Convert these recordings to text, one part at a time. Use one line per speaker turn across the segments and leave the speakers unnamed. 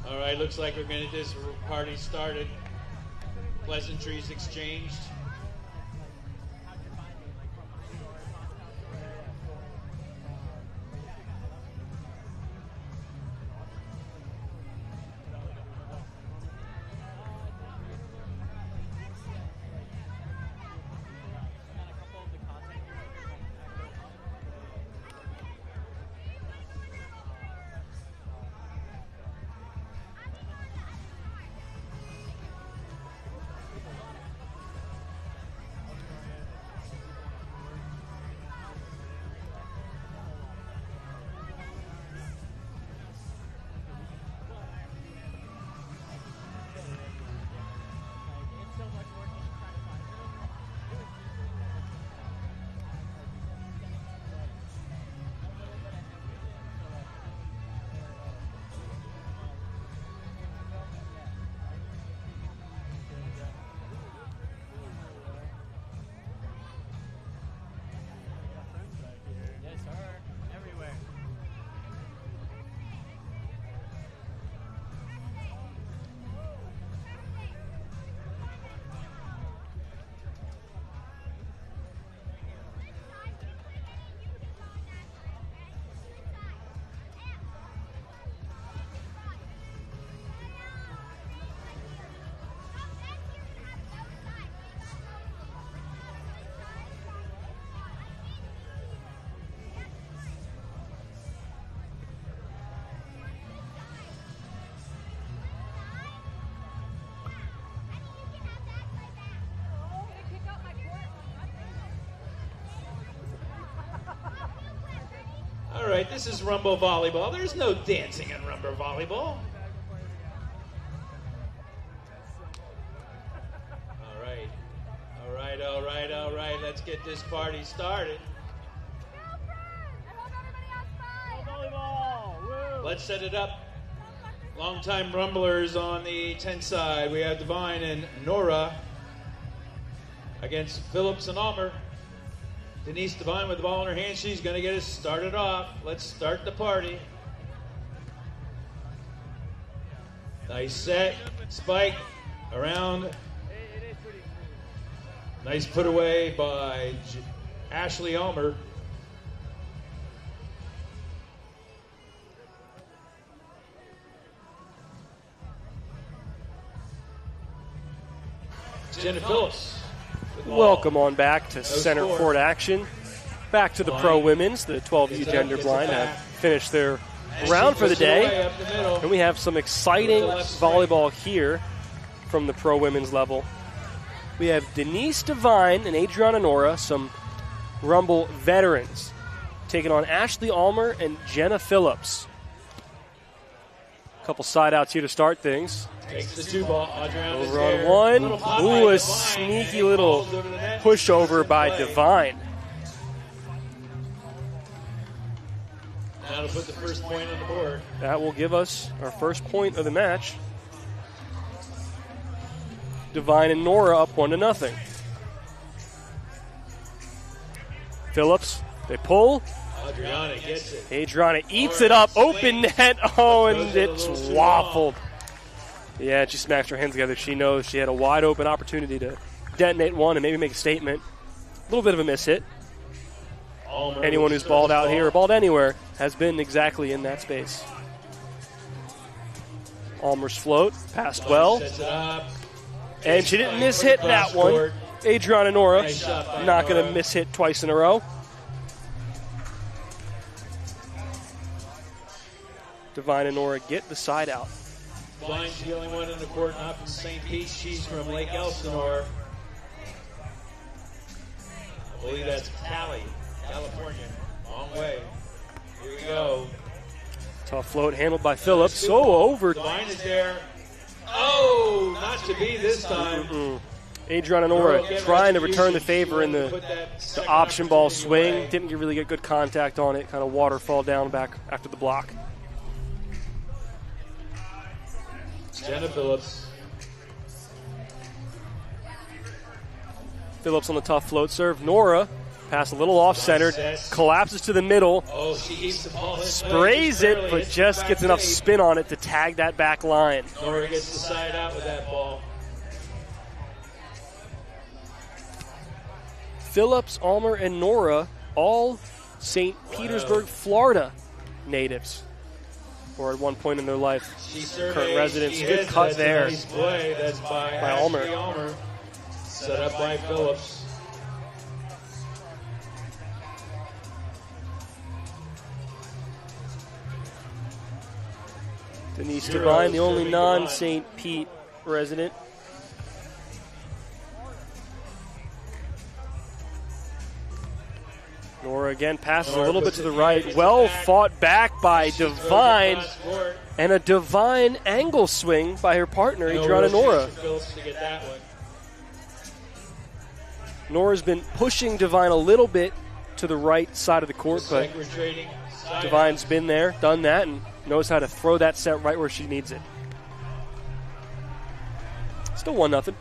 All right, looks like we're going to get this party started. Pleasantries exchanged. All right, this is Rumble Volleyball. There's no dancing in Rumble Volleyball. All right. Let's get this party started. Let's set it up. Longtime Rumblers on the 10 side. We have Divine and Nora against Phillips and Allmer. Denise Divine with the ball in her hand. She's going to get us started off. Let's start the party. Nice set. Spike around. Nice put away by Ashley Allmer. Jenna Phillips.
Welcome on back to center court action. Back to the pro women's. The 12U gender blind have finished their round for the day. And we have some exciting volleyball here from the pro women's level. We have Denise Divine and Adriana Nora, some Rumble veterans, taking on Ashley Allmer and Jenna Phillips. A couple side outs here to start things.
Takes the two ball.
Over on one. Ooh, a sneaky little pushover by Divine.
Now to put the first point on the board.
That will give us our first point of the match. Divine and Nora up 1-0. Phillips, they pull.
Adriana gets it.
Adriana eats it up. Open net. Oh, and it's waffled. Yeah, she smashed her hands together. She knows she had a wide open opportunity to detonate one and maybe make a statement. A little bit of a miss hit. Anyone who's balled out here or balled anywhere has been exactly in that space. Allmer's float, passed well. And she didn't miss hit that one. Adriana Nora not going to miss hit twice in a row. Divine and Nora get the side out.
Divine's the only one in the court not from St. Pete. She's from Lake Elsinore. I believe that's Cali, California. Long way. Here we go.
Tough float handled by Phillips. So over.
Divine is there. Oh, not to be this time.
Adriana Nora trying to return the favor in the option ball swing. Didn't really get good contact on it. Kind of waterfall down back after the block.
Jenna Phillips.
Phillips on the tough float serve. Nora Pass a little off-centered, collapses to the middle,
She keeps the ball in
sprays
play,
it, but just gets enough spin on it to tag that back line.
Nora gets the side out with that ball.
Phillips, Allmer, and Nora, all St. Petersburg, Florida natives, or at one point in their life, current residents. Good cut there
nice play. That's by
Allmer.
Set up by Phillips.
Denise Devine, the only non-St. Pete resident. Nora again passes a little bit to the right. Well fought back by Devine. And a Devine angle swing by her partner, Adriana Nora. Nora's been pushing Devine a little bit to the right side of the court, but Devine's been there, done that, and knows how to throw that set right where she needs it. Still 1-0.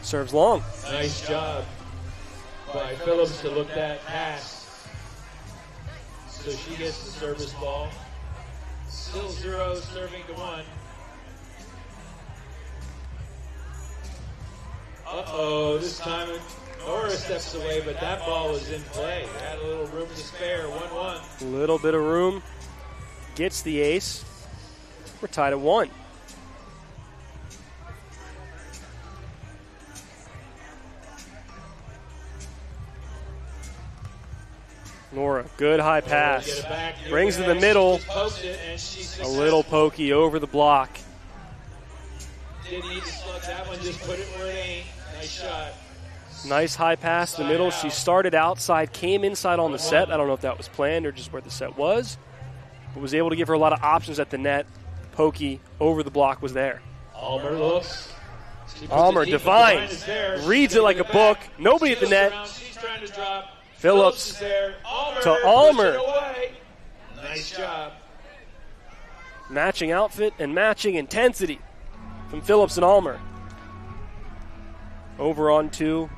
Serves long.
Nice job by Phillips to look that pass. So she gets the service ball. Still 0, serving to 1. This time Nora steps away, but that ball was in play. Had a little room to spare, 1-1.
A little bit of room. Gets the ace. We're tied at 1. Nora, good high pass. Brings to the middle. A little pokey over the block.
Didn't need to slug that one, just put it where it ain't. Nice shot.
Nice high pass in the middle. She started outside, came inside on the set. I don't know if that was planned or just where the set was, but was able to give her a lot of options at the net. Pokey over the block was there.
Allmer looks.
Allmer, Devine, reads it like a book. Nobody at the net.
She's trying to drop.
Phillips to Allmer.
Nice job.
Matching outfit and matching intensity from Phillips and Allmer. Over on 2.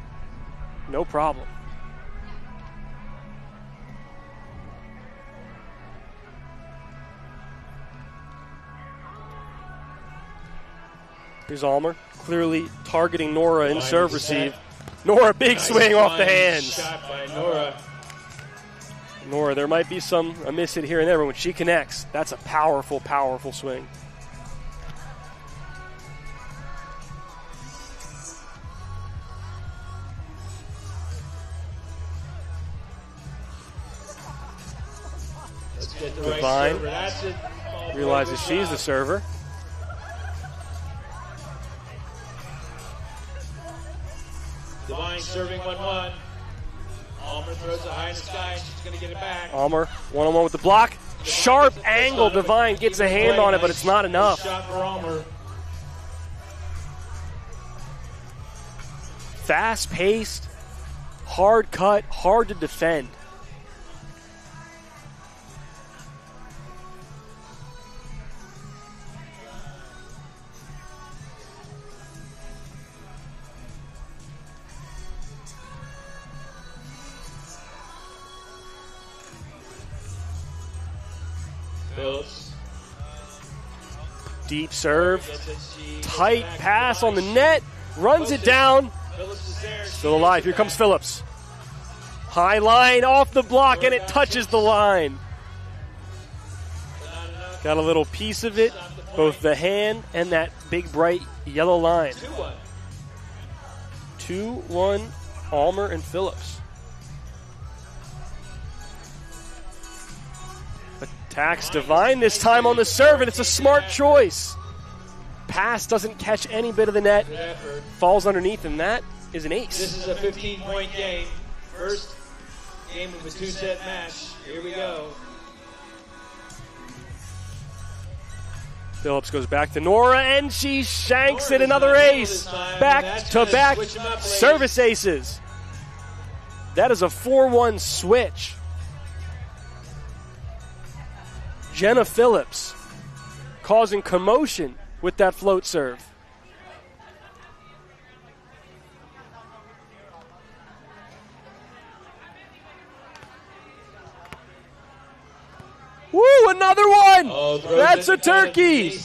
No problem. Here's Allmer, clearly targeting Nora in serve receive. Nora, big swing off the hands.
Shot by Nora.
Nora, there might be a miss hit here and there, but when she connects, that's a powerful, powerful swing. Devine realizes she's the server.
Devine serving 1-1. Allmer throws it high in the sky, and she's going to get it back.
Allmer, one-on-one with the block. Sharp angle. Devine gets a hand on it, but it's not enough.
Shot for Allmer.
Fast-paced, hard cut, hard to defend.
Phillips.
Deep serve. Tight pass on the net. Runs it down. Still alive. Here comes Phillips. High line off the block, and it touches the line. Got a little piece of it, both the hand and that big bright yellow line. 2-1, Allmer and Phillips. Attacks Devine this time on the serve, and it's a smart choice. Pass doesn't catch any bit of the net. Falls underneath, and that is an ace.
This is a 15-point game. First game of a 2-set match. Here we go.
Phillips goes back to Nora, and she shanks it. Another ace. Back-to-back service aces. That is a 4-1 switch. Jenna Phillips causing commotion with that float serve. Woo, another one!
Oh,
That's a turkey!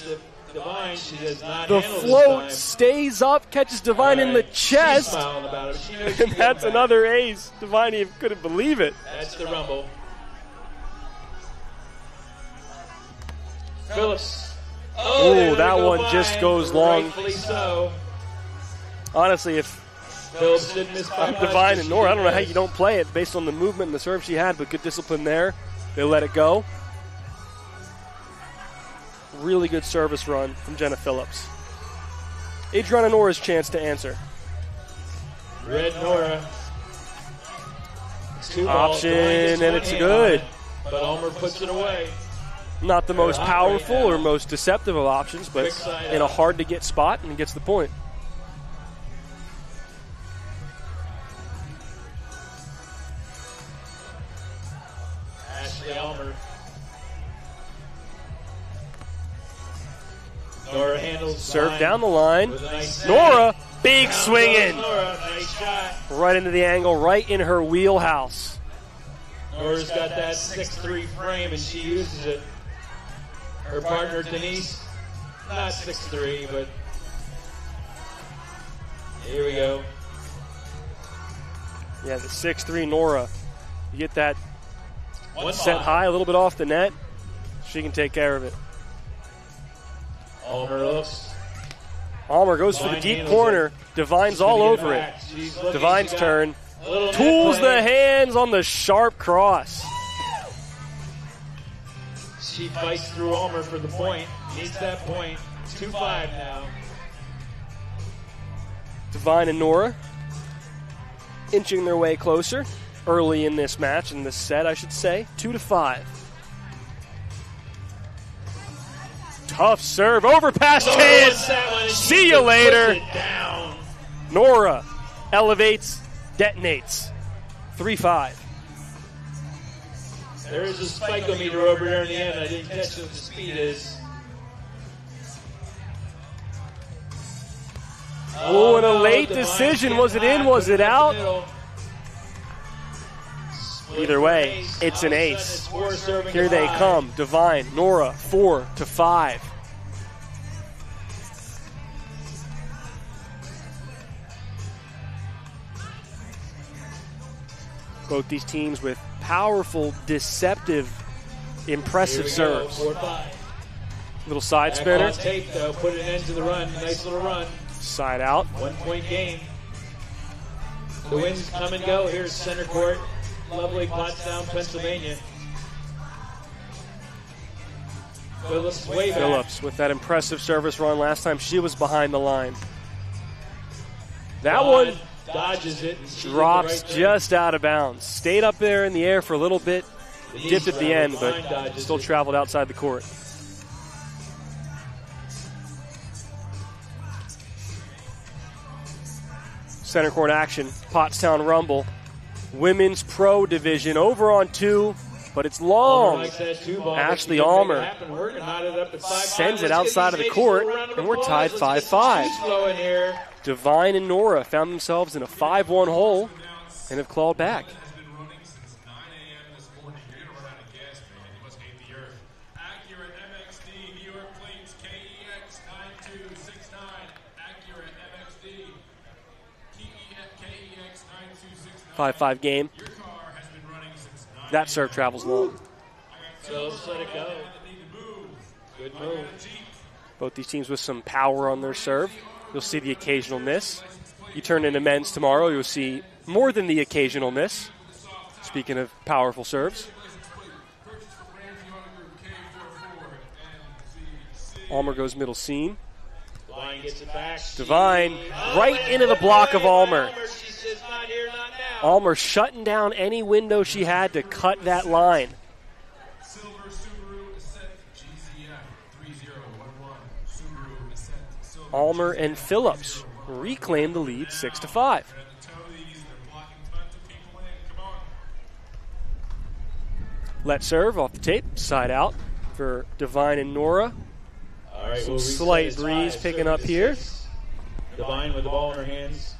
Divine, she does not
The
handle
float
this
stays up, catches Divine in the chest.
She's smiling about it. She knows she's
And that's
back.
another ace. Divine even couldn't believe it.
That's the rumble. Phillips.
Oh,
they
that
go
one
fine.
just goes long.
Rightfully so.
Honestly, if
Phillips didn't miss by
I'm
much,
Divine
but
and
she
Nora, I don't know how
did.
you don't play it based on the movement and the serve she had, but good discipline there. They let it go. Really good service run from Jenna Phillips. Adriana Nora's chance to answer.
Red Nora. It's 2 balls.
Option,
Divine gets
and
one
it's
hand
good.
on it, But Allmer puts it away.
Not the most
They're hot right
powerful
now.
or most deceptive of options, but
Quick side
in a
out.
hard-to-get spot and gets the point.
Ashley Allmer. Nora handles
Serve
Divine
down the line.
with a nice save.
Nora, big
Down
swinging.
goes Nora, nice shot.
Right into the angle, right in her wheelhouse.
Nora's got that 6'3" frame and she uses it. Her partner Denise, not 6'3", but here we go.
Yeah, the 6'3" Nora. You get that
One
set
ball.
high, a little bit off the net. She can take care of it.
Allmer looks.
Allmer goes for the
Divine
deep
handles
corner.
it.
Divine's
She's gonna
all
get
over it.
back. She's looking.
Divine's
She got
turn.
a little net
Tools
play.
the hands on the sharp cross.
She fights through Allmer for the point. Needs that point. 2-5 now.
Divine and Nora inching their way closer early in this match, in this set, I should say. 2-5. Tough serve, overpass chance.
That one, and
See
she
you
just
later.
puts it down.
Nora elevates, detonates. 3-5.
There is a spicometer over there in the end. I didn't catch what the speed is.
Oh, and a
no,
late
Divine
decision.
gets
Was it in?
hot,
Was
put
it
up the
out?
middle. Split
Either way,
ace.
it's
All
an
of a
ace.
sudden it's 4 serving
Here
to
they
5.
come. Divine, Nora, 4-5. Both these teams with powerful, deceptive, impressive
Here we go,
serves.
4-5.
Little side
Back
spinner,
on tape though, put an end to the run. Nice little run.
side out.
1 point game. The winds come and go. Here's center court. Lovely Pottstown, Pennsylvania. Phillips way back.
Phillips with that impressive service run last time she was behind the line. That one
dodges it. And she did the
drops
right thing.
just out of bounds. Stayed up there in the air for a little bit, dipped at the end,
Divine
but
dodges
still
it.
traveled outside the court. Center court action, Pottstown Rumble. Women's Pro Division over on 2, but it's
Allmer
long.
likes that 2 ball, but
Ashley
she couldn't make
Allmer
it happen. We're gonna knot it up at 5-5.
sends it
Let's
outside
give
of the
these
court,
ladies a round of
and we're tied
applause. Let's get some
5-5.
juice flowing here.
Divine and Nora found themselves in a 5-1 hole and have clawed back.
Has been running since 9 a.m. this morning. You're going to run out of gas, man. You must hate the earth. Accurate MXD, New York plates, KEX 9269. Accurate MXD, KEX 9269.
5-5 game.
Your car has been running since 9
That serve travels long.
Phillips let it go. Good move.
Both these teams with some power on their serve. You'll see the occasional miss. You turn into men's tomorrow, you'll see more than the occasional miss. Speaking of powerful serves. Allmer goes middle seam.
Divine gets it back.
Divine
Oh,
right
and
into the
put
block of
away by
Allmer.
She says, not here, not now.
Allmer shutting down any window she had to cut that line.
Silver Subaru Ascent GZF 3011. Subaru Ascent Silver.
Allmer and Phillips reclaim the lead 6-5. Let serve off the tape, side out for Divine and Nora.
All right,
Some
we'll reset.
slight
It's
breeze
5,
picking
serving
up
to
here.
6. Divine with the ball in her hands.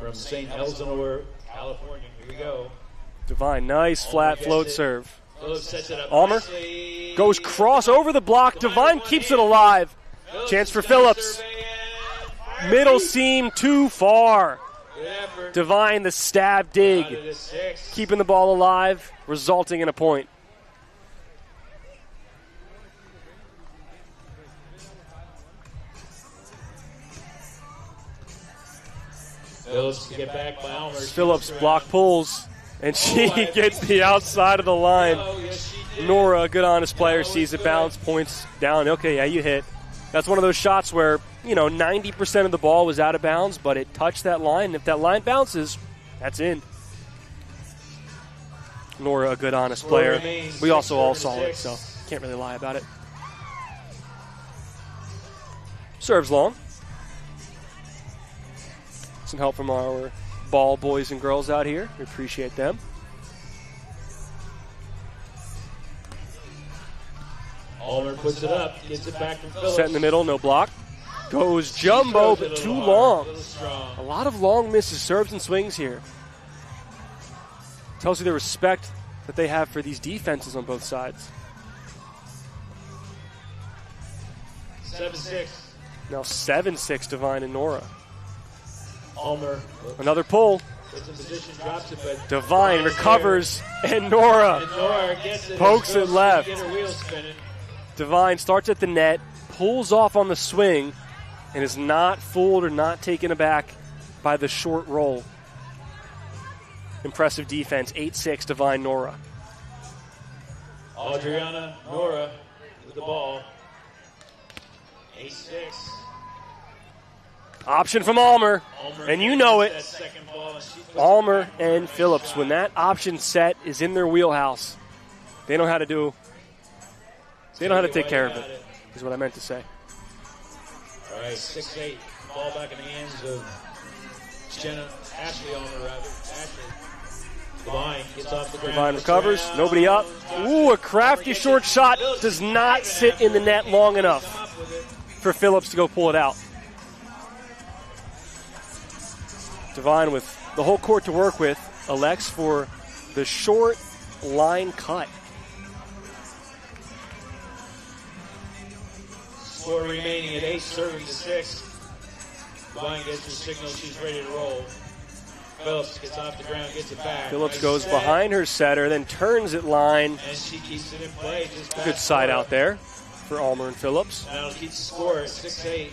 From St. Elsinore, California. Here we go.
Divine, nice flat float serve.
Phillips sets it up.
Allmer goes cross over the block. Devine keeps it alive. Chance for Phillips. Middle seam too far. Devine the stab dig. Keeping the ball alive, resulting in a point.
Phillips to get back by Allmer.
Phillips block pulls, and she gets the outside of the line. Nora, a good honest player, sees it bounce, points down. Okay, yeah, you hit. That's one of those shots where, 90% of the ball was out of bounds, but it touched that line. And if that line bounces, that's in. Nora, a good honest player. We also all saw it, so can't really lie about it. Serves long. Some help from our ball boys and girls out here. We appreciate them.
Allmer puts it up, gets it back from Phillips.
Set in the middle, no block. Goes jumbo, but too long. A lot of long misses, serves and swings here. Tells you the respect that they have for these defenses on both sides.
7-6.
Now 7-6, Devine and Nora.
Allmer.
Another pull.
Gets in position, drops it, but
Devine recovers, and Nora
gets it.
Pokes it left.
Get her wheels spinning.
Devine starts at the net, pulls off on the swing, and is not fooled or not taken aback by the short roll. Impressive defense, 8-6, Devine, Nora.
Adriana Nora with the ball. 8-6.
Option from Allmer, and you know it. Allmer and Phillips, when that option set is in their wheelhouse, they know how to do. They know how to take care of it, is what I meant to say.
All right, 6-8. Ball back in the hands of Ashley Allmer, rather. Ashley. Devine gets off the ground.
Devine recovers, nobody up. Ooh, a crafty short shot does not sit in the net long enough for Phillips to go pull it out. Devine with the whole court to work with, elects for the short line cut.
Score remaining at 8, serving to 6. Devine gets her signal, she's ready to roll. Phillips gets off the ground, gets it back.
Phillips goes behind her setter, then turns at line.
And she keeps it in play.
Good side out there for Allmer and Phillips.
And that'll keep the score at 6-8.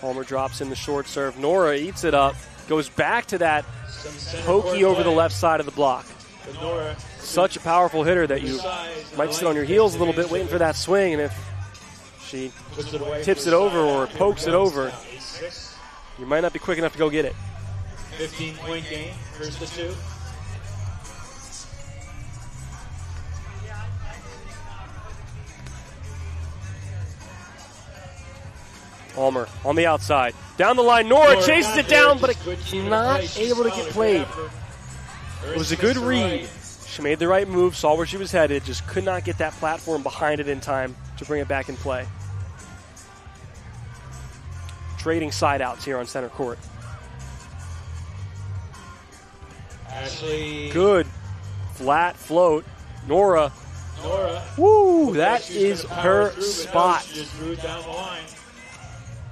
Allmer drops in the short serve. Nora eats it up. Goes back to that pokey over the left side of the block. Such a powerful hitter that you might sit on your heels a little bit waiting for that swing, and if she tips it over or pokes it over, you might not be quick enough to go get it.
15-point game. Here's the 2.
Allmer on the outside. Down the line, Nora chases it down, but it's not able to get played. It was a good read. She made the right move, saw where she was headed, just could not get that platform behind it in time to bring it back in play. Trading side outs here on center court.
Ashley.
Good flat float. Nora. Woo, that is her spot.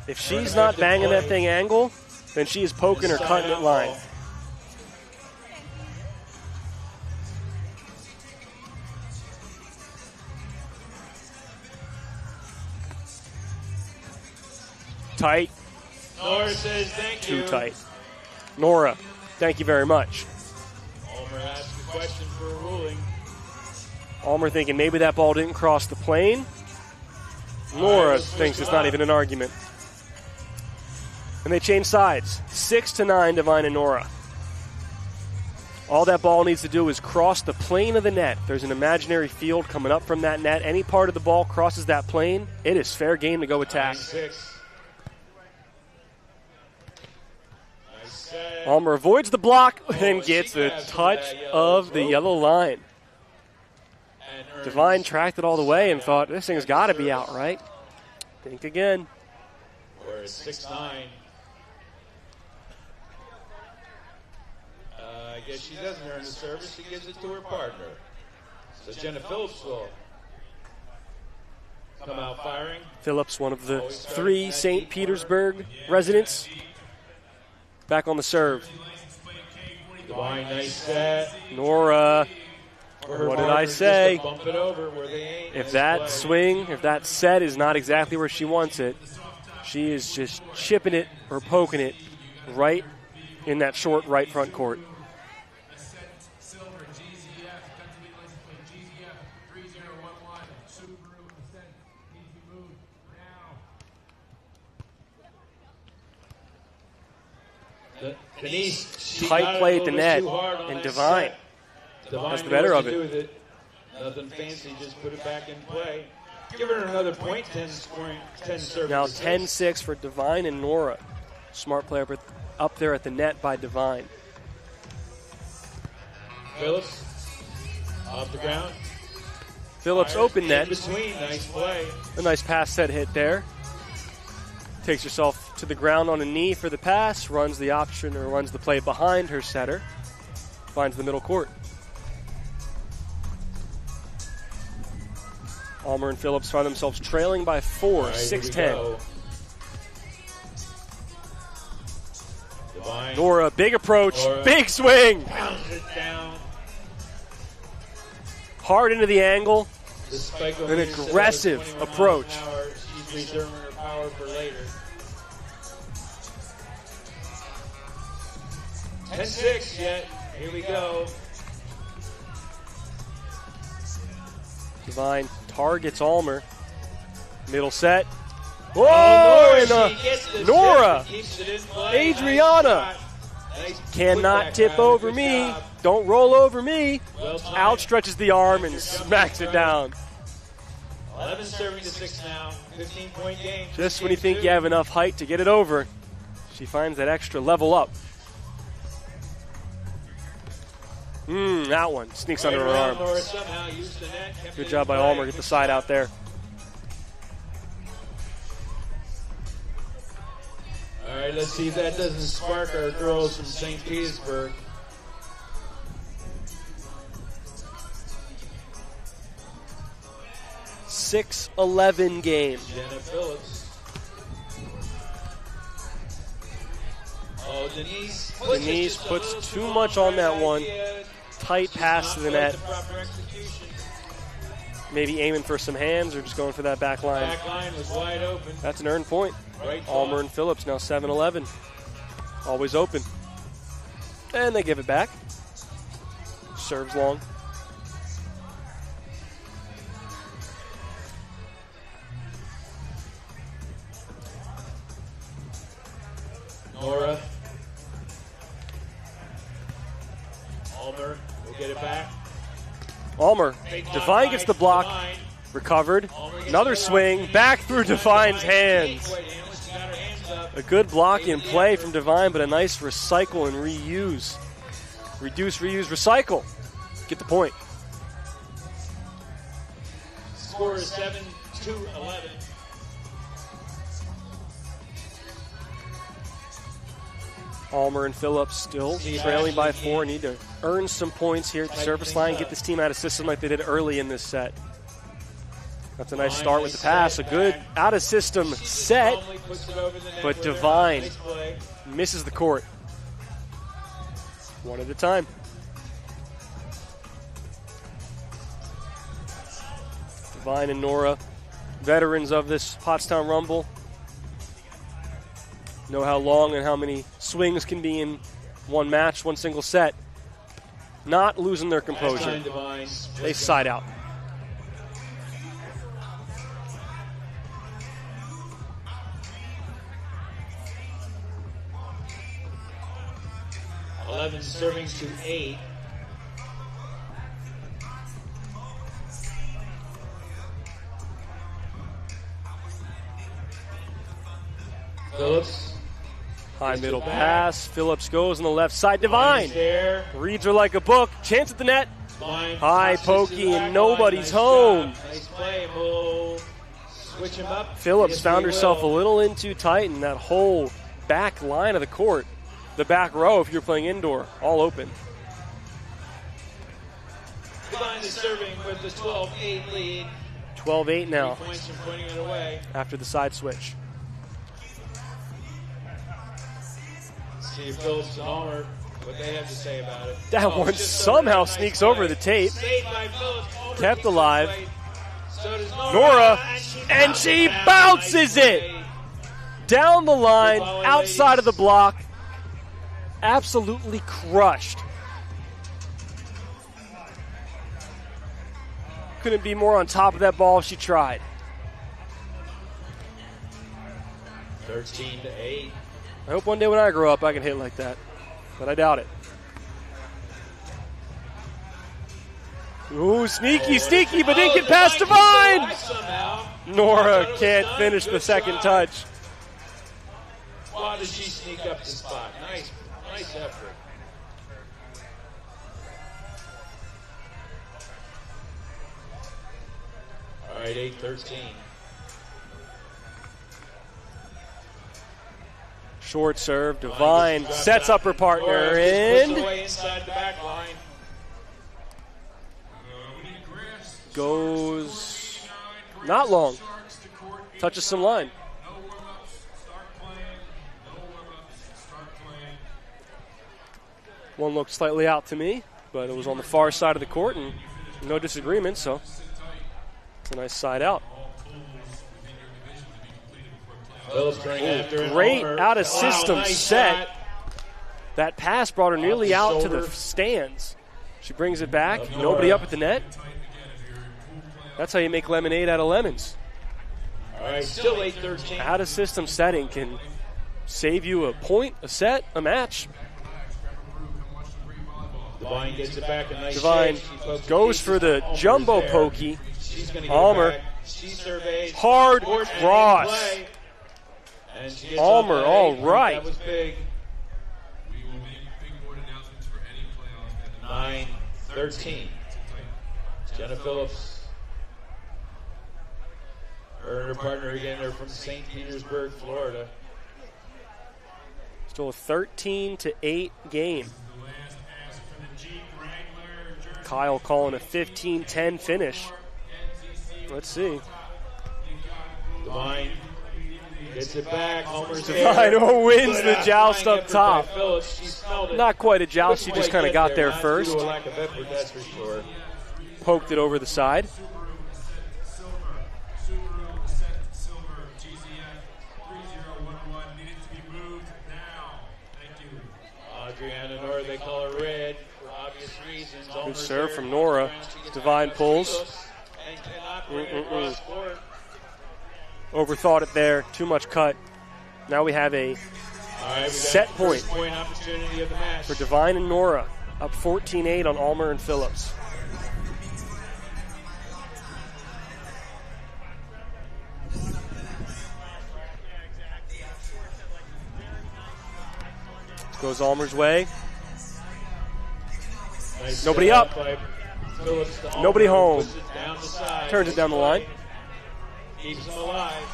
If she's not banging that thing angle, then she is poking or cutting it line. Tight.
Nora says thank you.
Too tight. Nora, thank you very much.
Allmer asks a question for a ruling.
Allmer thinking maybe that ball didn't cross the plane. Nora thinks it's not even an argument. And they change sides. 6-9, Devine and Nora. All that ball needs to do is cross the plane of the net. There's an imaginary field coming up from that net. Any part of the ball crosses that plane, it is fair game to go attack. Allmer avoids the block and gets a touch of the yellow line. Devine tracked it all the way and thought, this thing's got to be out, right? Think again.
We're at 6-9. I guess she doesn't earn the service. She gives it to her partner. So Jenna Phillips will come out firing.
Phillips, one of the 3 St. Petersburg residents, back on the serve.
Divine, nice set.
Nora, what did I say?
Bump it over where they ain't.
If that swing, if that set is not exactly where she wants it, she is just chipping it or poking it right in that short right front court.
Denise,
tight play at the net, and Divine has the better of it.
Nothing fancy, just put it back in play. Give her another point, 10 service.
Now 10-6 for Divine and Nora. Smart player up there at the net by Divine.
Phillips, off the ground.
Phillips open net.
Between, nice play.
A nice pass set hit there. Takes herself to the ground on a knee for the pass, runs the option or runs the play behind her setter, finds the middle court. Allmer and Phillips find themselves trailing by 4, right, 6-10. Nora, big approach, Nora, big swing.
Pounds it down.
Hard into the angle. An aggressive approach.
She's reserving her power for later. 10-6 yet. Here we go.
Divine targets Allmer. Middle set. Whoa! And Nora. Adriana. Nice cannot tip over me. Job. Don't roll over me.
Well
outstretches the arm and smacks it down.
11 serving to 6 now. 15-point game.
Just when you think you have enough height to get it over, she finds that extra level up. That one sneaks under her arm. Good job by Allmer. Get the side out there.
All right, let's see if that doesn't spark our girls from St. Petersburg.
.611 game.
Jenna Phillips. Oh, Denise
puts too much on that one. Tight pass to the net. Maybe aiming for some hands or just going for that back line.
Back line was wide open.
That's an earned point. Allmer and Phillips now 7-11. Always open. And they give it back. Serves long.
Nora. Allmer will get it back.
Allmer. Divine gets the block. Recovered. Another swing. Back through Divine's hands. A good block in play from Divine, but a nice recycle and reuse. Reduce, reuse, recycle. Get the point.
Score is 7-11.
Allmer and Phillips still trailing by 4. Need to earn some points here at the service line. Get this team out of system like they did early in this set. That's a nice start with the pass. A good out-of-system set, but Divine misses the court. One at a time. Divine and Nora, veterans of this Pottstown Rumble, know how long and how many swings can be in one match, one single set. Not losing their composure. They side out.
Servings to 8. Phillips.
High middle pass. Phillips goes on the left side. Divine reads her like a book. Chance at the net. High pokey and nobody's home.
Nice play, Wolfe. Switch him up.
Phillips
Yes,
found
we
herself a
will.
little in too tight in that whole back line of the court. The back row, if you're playing indoor, all open.
Devine is serving with the 12-8 lead.
12-8 now
3 points and pointing it away.
after the side switch.
See if Phillips and Allmer, what they have to say about it.
That one
just
somehow
nice
sneaks
play.
over the tape.
Saved by Phillips. Allmer
Kept
keeps
alive.
the play. So does
Nora,
and
and she
bounces
bounces
Nice
it.
play.
Down the line,
Good volley,
outside of the
ladies.
block. Absolutely crushed. Couldn't be more on top of that ball if she tried.
13-8.
I hope one day when I grow up I can hit like that, but I doubt it. Ooh, sneaky, but didn't get past Devine.
Somehow.
Nora can't finish the second touch.
Wow, did she sneak up the spot? Nice effort. All right, 8-13.
Short serve, Devine sets up her partner
Nora just puts
and
it away inside the back line.
goes not long. Touches some line. One looked slightly out to me, but it was on the far side of the court and no disagreement, so it's a nice side out.
Phillips going after it.
Great
Allmer.
out of system
nice
set.
shot.
That pass brought her nearly
Off the
out to the
shoulder.
stands. She brings it back.
Of
Nobody
Nora.
up at the net. That's how you make lemonade out of lemons.
All right, still 8-13.
Out of system setting can save you a point, a set, a match.
Devine gets it back. A nice
Devine
shake. She pokes
goes
the
for the
Allmer's
jumbo
there.
pokey.
She's going to get
Allmer.
it back. She surveys.
Hard
Court and
cross.
in play. And she gets
Allmer,
off that
all
8.
right.
That was big.
We will make big board announcements for any playoffs.
9-13. Jenna Phillips. Her and her partner again are from St. Petersburg, Florida.
Still a 13-8 game.
The last pass for the Jeep Wrangler jersey.
Kyle calling a 15-10 finish. Let's see.
Devine gets it back. Allmer's
Devine
there.
wins
Good
the joust
flying
up
effort
top.
by Phillips. She smelled it.
Not quite a joust, she
Couldn't
just
quite
kind of
get
got there
not
first.
Due to a lack of effort, that's for sure.
Poked it over the side.
Subaru set silver GZF 3011 needed to be moved now. Thank you.
Adriana Nora, they call her red for obvious reasons.
Good
Allmer's
serve
there.
from Nora.
She gets
Devine
back.
pulls.
And cannot bring it across court.
Overthought it there. Too much cut. Now we have a
All right, we got
Set
the
point.
first point opportunity of the match.
for Devine and Nora. Up 14-8 on Allmer and Phillips. Goes Allmer's way.
Nice
Nobody
set
up.
by Phillips to Allmer.
Nobody home.
Puts it down the side.
Turns it down the line.
Keeps them alive.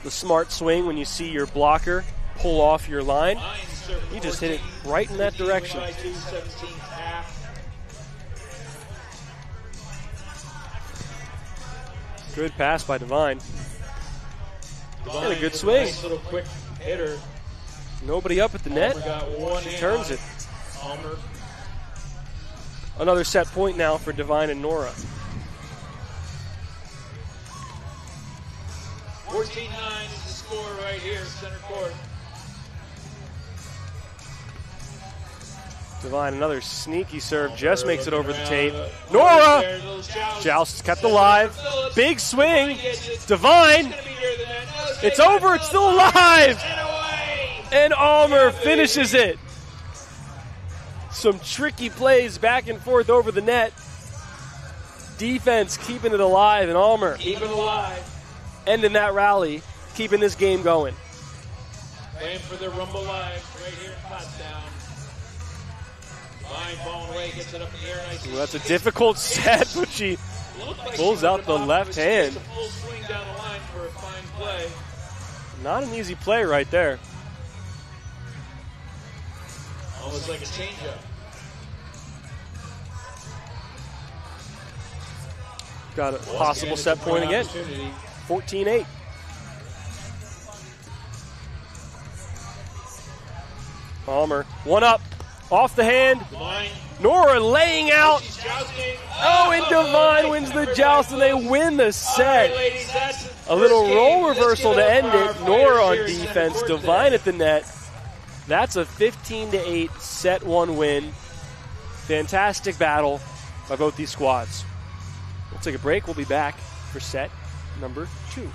The smart swing when you see your blocker pull off your line.
You
You just hit it right in that direction.
By 2-17 half.
Good pass by Devine.
Devine
And a good
with
swing.
Nice little quick hitter.
Nobody up at the net.
Allmer got one
She
hand
turns
on
it.
Allmer.
Another set point now for Devine and Nora.
14-9 is the score right here, center court.
Devine, another sneaky serve, just makes it over the tape.
There,
Nora!
little joust.
Joust kept alive.
Phillips.
Big swing.
Gets it.
Devine.
It's gonna be near the net. No,
It's
save.
over. It's still alive.
And away.
And Allmer finishes it. Some tricky plays back and forth over the net. Defense keeping it alive, and Allmer
Keep it alive.
ending that rally, keeping this game going.
Playing for their Rumble Lives right here in Pottstown. Line falling away, gets it up in the air. Nice.
Well, that's a difficult set, but she Pulls out the left hand.
Full swing down the line for a fine play.
Not an easy play right there.
Almost like a changeup.
Got a possible set point again. 14-8. Allmer, one up, off the hand.
Divine.
Nora laying out.
She's jousting.
Oh, and Divine wins the joust, and they win the
All right,
set.
ladies, that's the
A little
first
roll
game. Let's
reversal
give
to
up
end
for our
it.
fighters
Nora on
here in
defense,
Center Court
Divine
today.
at the net. That's a 15-8 set one win. Fantastic battle by both these squads. We'll take a break. We'll be back for set number 2.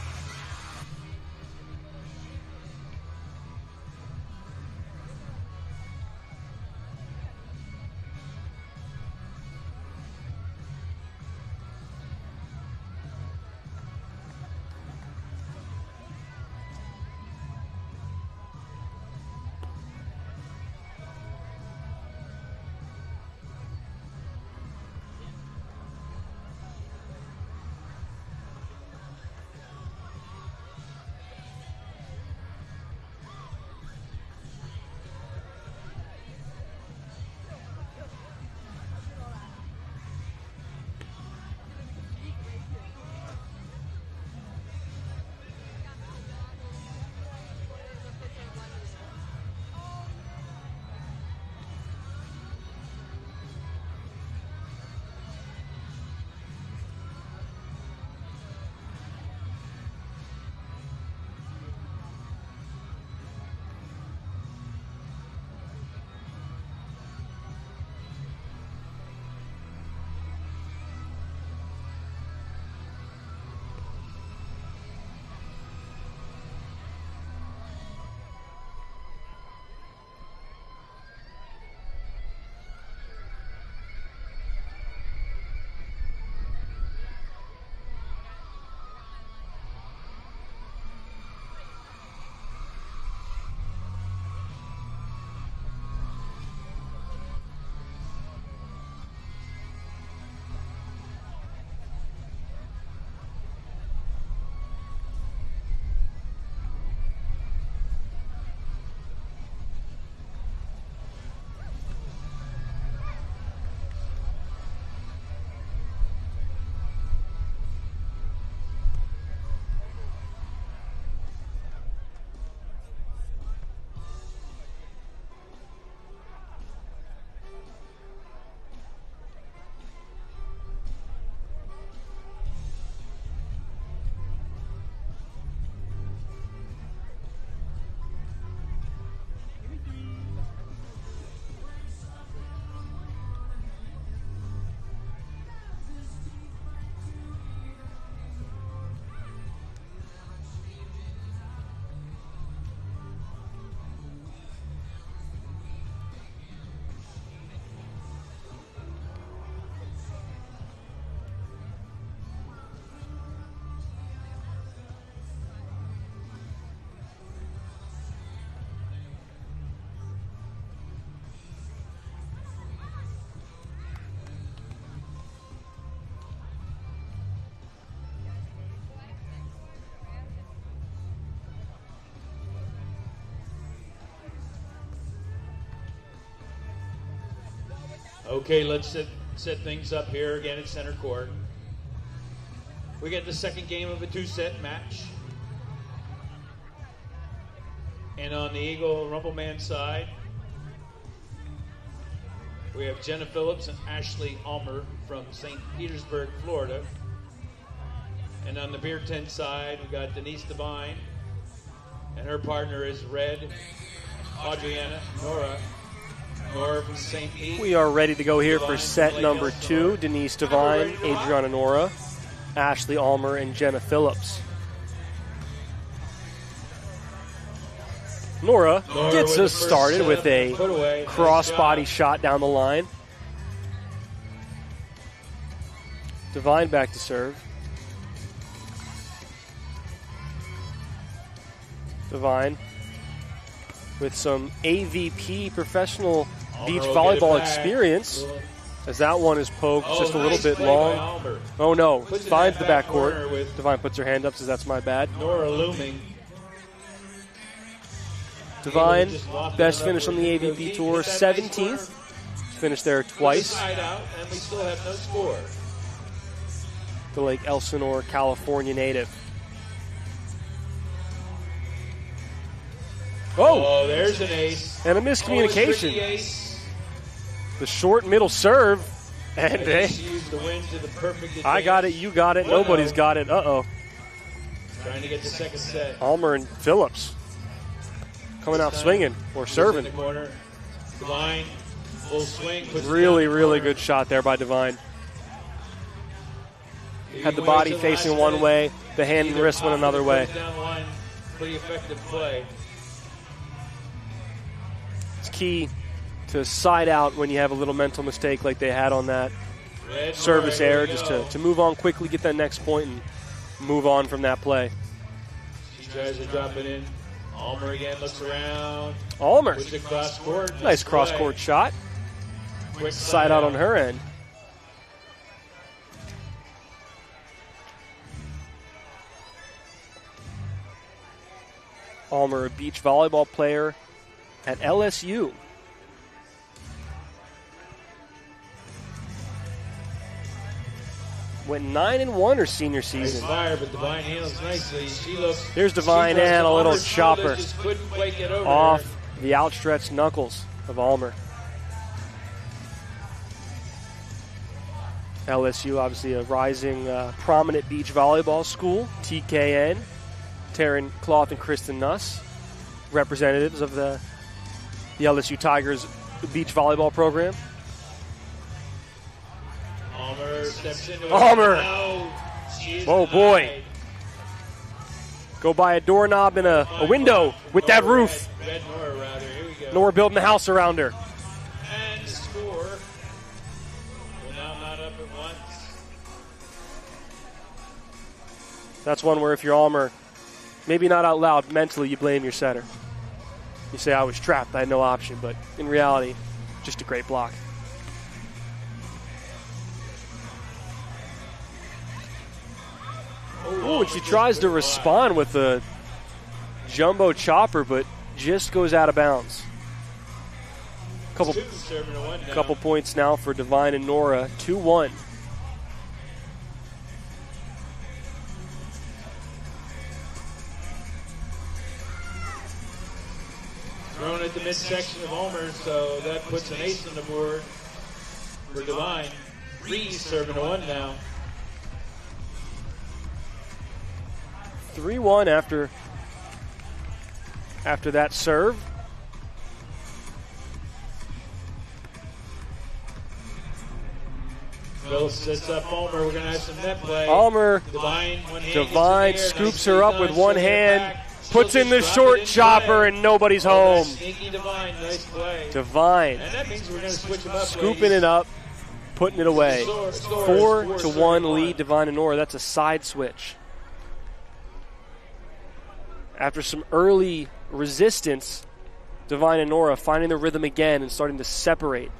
Okay, let's set things up here again at center court. We get the second game of a 2-set match. And on the Eagle Rumpleman side, we have Jenna Phillips and Ashley Allmer from St. Petersburg, Florida. And on the beer tent side, we got Denise Devine, and her partner is Red, Adriana, Nora from St. Pete.
We are ready to go here for set number 2. Denise Devine, Adriana Nora, Ashley Allmer, and Jenna Phillips. Nora gets us started with a crossbody shot down the line. Devine back to serve. Devine with some AVP professional beach volleyball experience. as that one is poked just a little bit long. Oh no, finds the backcourt. Divine puts her hand up, says that's my bad.
Nora looming.
Divine, best finish on the AVP Tour, 17th. Finished there twice.
Side out, and we still have no score.
The Lake Elsinore, California native.
Oh, there's an ace.
And a miscommunication.
Oh, ace.
The short middle serve. And
used the win to the perfect
I got it, you got it, nobody's got it. Uh-oh.
Trying to get the second set.
Allmer and Phillips coming out swinging or serving.
In the corner. Divine, full swing.
Really good shot there by Divine. Had the body facing one way, the hand and wrist went another way.
Down line, pretty effective play.
It's key to side out when you have a little mental mistake like they had on that service error, just to move on quickly, get that next point, and move on from that play.
She tries to drop it in. Allmer again looks around.
Allmer.
With the cross court.
Nice cross court shot.
Quick
side out on her end. Allmer, a beach volleyball player at LSU. Went 9-1 her senior season.
Nice fire, but Divine handles nicely.
There's Divine and a little chopper off
her.
The outstretched knuckles of Allmer. LSU, obviously a rising, prominent beach volleyball school. TKN, Taryn Cloth and Kristen Nuss, representatives of the LSU Tigers beach volleyball program.
Allmer steps into it.
Allmer.
Oh
boy. Go by a doorknob and a window with that roof.
Red Nora around her. Here we go.
Nora building a house around her.
And score. Well, now not up at once.
That's one where if you're Allmer, maybe not out loud, mentally you blame your setter. You say, I was trapped, I had no option, but in reality, just a great block. Oh, and she tries to respond with a jumbo chopper, but just goes out of bounds. Couple points now for Divine and Nora, 2-1.
Thrown at the midsection of Allmer, so that puts an ace on the board for Divine. Reese serving a 1 now.
3-1 after that serve.
Phillips sets up Allmer. We're going to have some net play.
Allmer, Divine scoops her up with one hand, puts in the short chopper, and nobody's home.
Sneaky Divine, nice play.
Divine
And that means we're going to switch them up.
scooping it up, putting it away. 4-1 lead, Divine and Nora. That's a side switch. After some early resistance, Divine and Nora finding the rhythm again and starting to separate.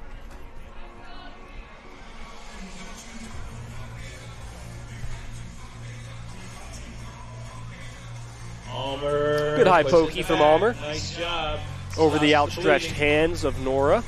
Allmer.
Good high pokey from Allmer.
Nice job.
Over the outstretched hands of Nora.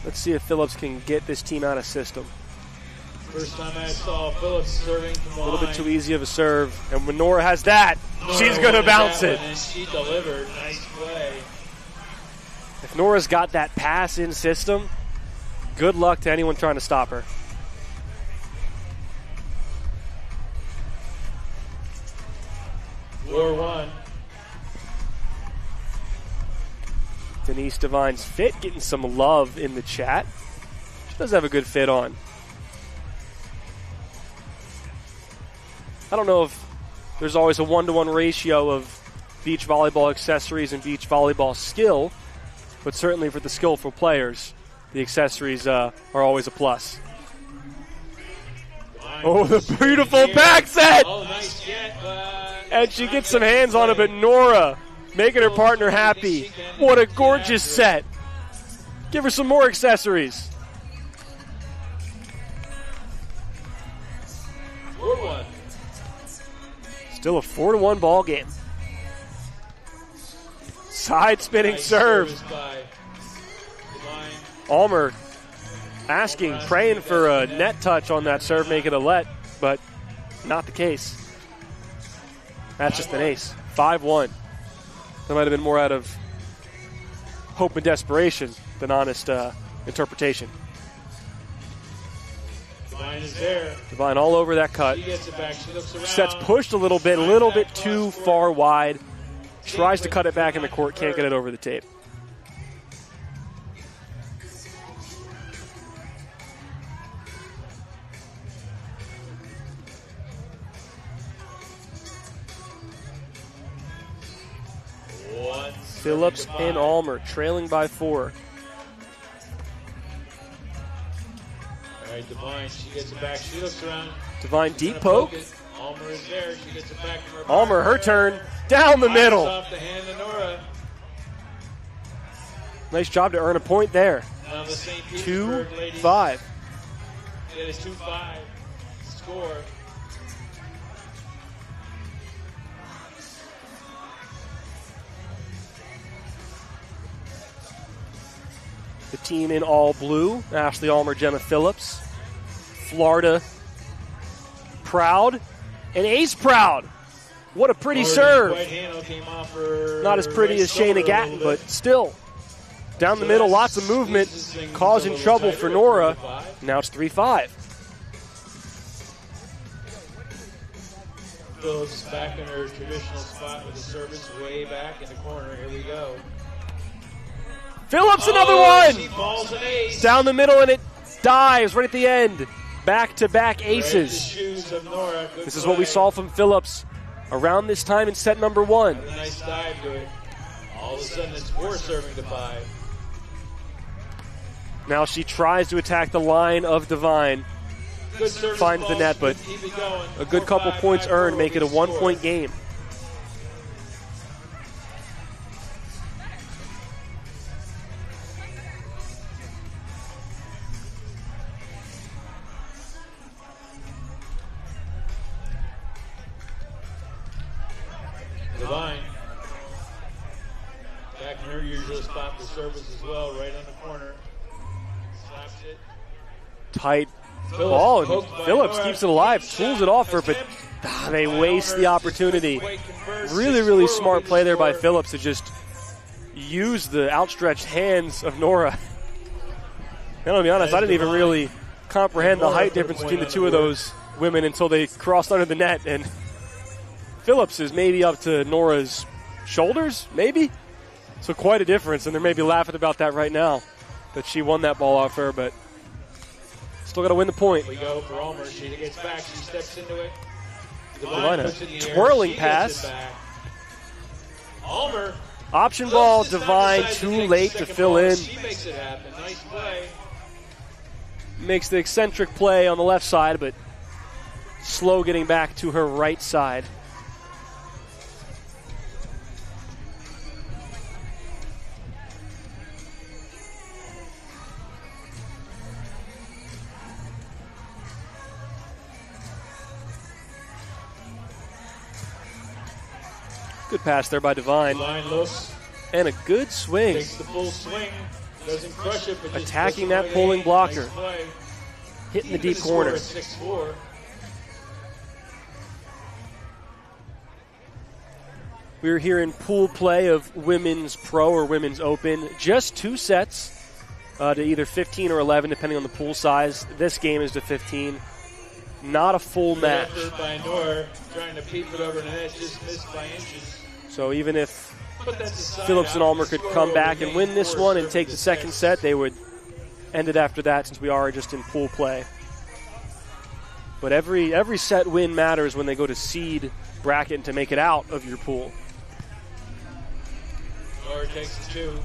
Let's see if Phillips can get this team out of system.
First time I saw Phillips serving from
A little bit too easy of a serve. And when Nora has that, she's going to bounce it.
And she delivered. Nice play.
If Nora's got that pass in system, good luck to anyone trying to stop her.
War 1.
Denise Divine's fit getting some love in the chat. She does have a good fit on. I don't know if there's always a 1-to-1 ratio of beach volleyball accessories and beach volleyball skill, but certainly for the skillful players, the accessories are always a plus. Oh, the beautiful back set!
Oh, nice get,
and she gets some hands on it, but Nora making her partner happy. What a gorgeous set. Give her some more accessories.
4-1.
Still a 4-1 ball game. Side spinning serve. Allmer asking, praying for a net touch on that serve, make it a let, but not the case. That's just an ace. 5-1. That might have been more out of hope and desperation than honest interpretation.
Divine is there.
Divine all over that cut.
She gets it back. She looks around.
Set's pushed a little bit too far wide. Tries to cut it back in the court, can't get it over the tape. Phillips and Allmer trailing by 4.
All right, Divine, she gets it back. She looks around.
Divine deep poke.
Allmer is there. She gets it back from her
Allmer, her turn. Down the middle.
Off the hand of Nora.
Nice job to earn a point there.
Now the St. Petersburg
2-5.
It is 2-5. Score.
The team in all blue, Ashley Allmer, Gemma Phillips. Florida proud, and Ace proud. What a pretty serve. Not as pretty as Shayna Gatton, but still. Down the middle, lots of movement, causing trouble for Nora. Now it's 3-5.
Phillips back in her traditional spot with the service way back in the corner. Here we go.
Phillips, another one!
She falls an ace.
Down the middle, and it dives right at the end. Back-to-back aces. This is what we saw from Phillips around this time in set number 1.
A nice dive to it. All of a sudden, it's 4 serving to 5.
Now she tries to attack the line of Divine. Finds the net, but a good couple points earned, make it a 1-point game.
Divine. Back in her usual spot for service as well, right on the corner. Slaps it.
Tight ball, and Phillips keeps it alive, tools it off her, but they waste the opportunity. Really, really smart play there by Phillips to just use the outstretched hands of Nora. And I'll be honest, I didn't even really comprehend the height difference between the two of those women until they crossed under the net, and Phillips is maybe up to Nora's shoulders, maybe? So quite a difference, and they're maybe laughing about that right now, that she won that ball off her, but still got to win the point.
We go for Allmer. She gets back. She steps into it.
Divine, twirling pass.
Allmer.
Option ball, Divine, too late to fill in.
She makes it happen. Nice play.
Makes the eccentric play on the left side, but slow getting back to her right side. Good pass there by Divine.
Divine looks.
And a good swing.
Takes the full swing. Doesn't crush it, but just
attacking that pulling blocker.
Nice
hitting the deep corner.
6-4.
We were here in pool play of Women's Pro or Women's Open. Just 2 sets to either 15 or 11, depending on the pool size. This game is to 15. Not a full match.
Effort by Nora, trying to peep it over the net, just missed by inches.
So even if Phillips and Allmer could come back and win this one and take the second set, they would end it after that, since we are just in pool play. But every set win matters when they go to seed bracket and to make it out of your pool.
Nora takes the 2.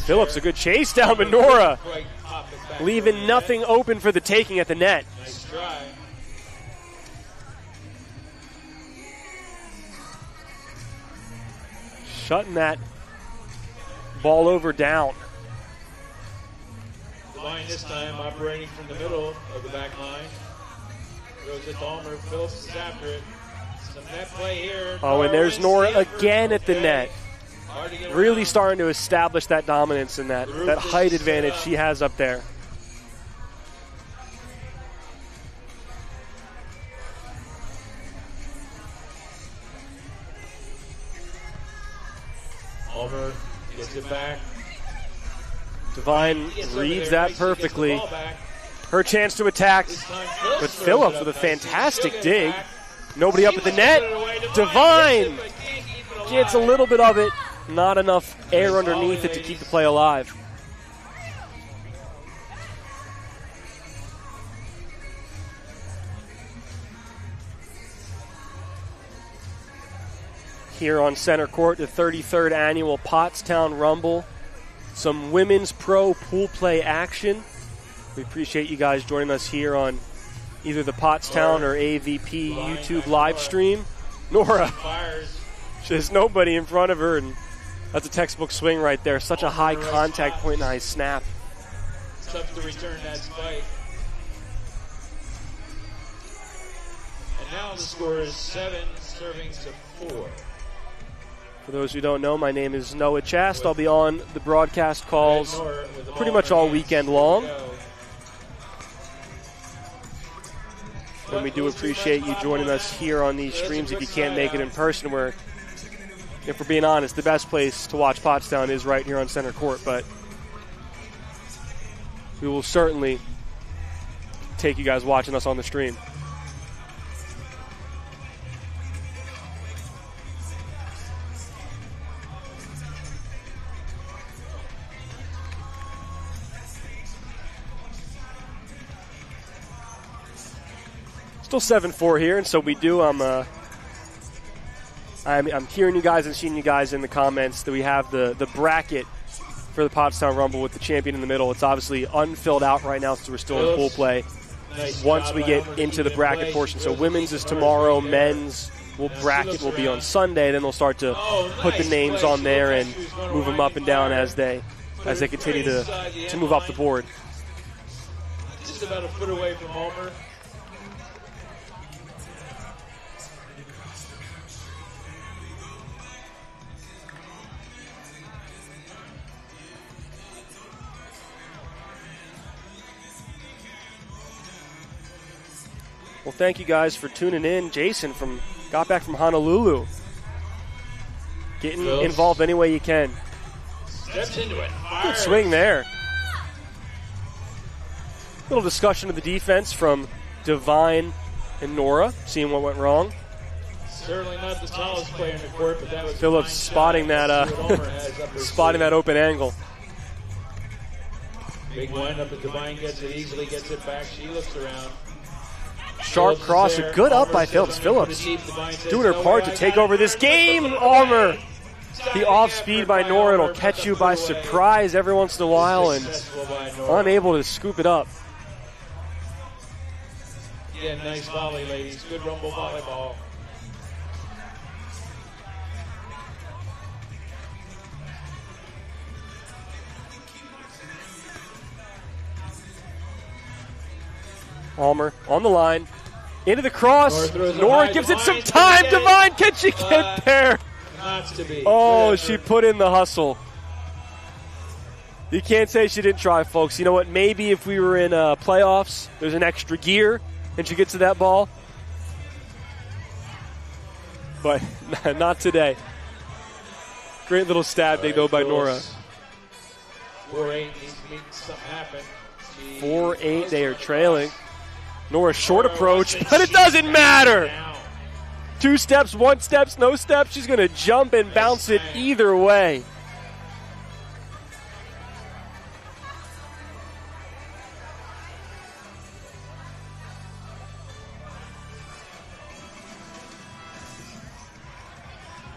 Phillips, a good chase down, but Nora leaving nothing open for the taking at the net.
Nice try.
Shutting that ball over down.
Devine this time operating from the middle of the back line. Throws it to Allmer. Phillips is after it. Some net play here.
Oh, and there's Nora again at the net.
Hard to get
Really
around.
starting to establish that dominance and that height advantage she has up there.
Allmer gets it back.
Devine
Gets over
reads
there.
that
Makes sure he gets the
perfectly.
ball back.
Her chance to attack
This time
with
throws
Phillips
it
with a
up nicely.
fantastic
She'll get it
dig.
back.
Nobody up
She
at the
wants to
net.
put it away.
Devine
gets it, but can't keep it alive.
gets a little bit of it. Not enough air underneath it to keep the play alive. Here on center court, the 33rd annual Pottstown Rumble. Some women's pro pool play action. We appreciate you guys joining us here on either the Pottstown or AVP YouTube live stream. Nora,
Fires.
there's nobody in front of her, and that's a textbook swing right there. Such a high contact point and high snap.
It's tough to return that spike. And now the score is 7 servings to 4.
For those who don't know, my name is Noah Chast. I'll be on the broadcast calls pretty much all weekend long. And we do appreciate you joining us here on these streams if you can't make it in person, where, if we're being honest, the best place to watch Pottstown is right here on center court. But we will certainly take you guys watching us on the stream. Still 7-4 here, and so we do. I'm hearing you guys and seeing you guys in the comments that we have the bracket for the Pottstown Rumble with the champion in the middle. It's obviously unfilled out right now since we're still in pool play. Once we get into the bracket portion, so women's is tomorrow, men's bracket will be on Sunday. Then they'll start to put the names on there and move them up and down as they continue to move up the board.
Just about a foot away from Allmer.
Well, thank you guys for tuning in. Jason got back from Honolulu. Getting
Phillips
involved any way you can.
Steps into it.
Good
Fires.
swing there. Little discussion of the defense from Devine and Nora, seeing what went wrong.
Certainly not the tallest player in the court, but that was
Phillips spotting that spotting that open angle.
Big windup, but Devine gets it easily, gets it back. She looks around.
Sharp cross, a good up by Phillips. Phillips doing her part to take over this game. Allmer, the off speed by Nora. It'll catch you by surprise every once in a while and unable to scoop it up.
Yeah, nice volley, ladies. Good rumble volleyball.
Allmer on the line. Into the cross.
Nora
Nora gives it some time. Devine, can she get there?
Not to be.
Oh, she put in the hustle. You can't say she didn't try, folks. You know what? Maybe if we were in playoffs, there's an extra gear and she gets to that ball. But not today. Great little stab dig, though, by Nora.
4-8 needs to make something happen.
4-8, they are trailing. Nora short approach, but it doesn't matter. 2 steps, 1 step, no steps. She's going to jump and bounce it either way.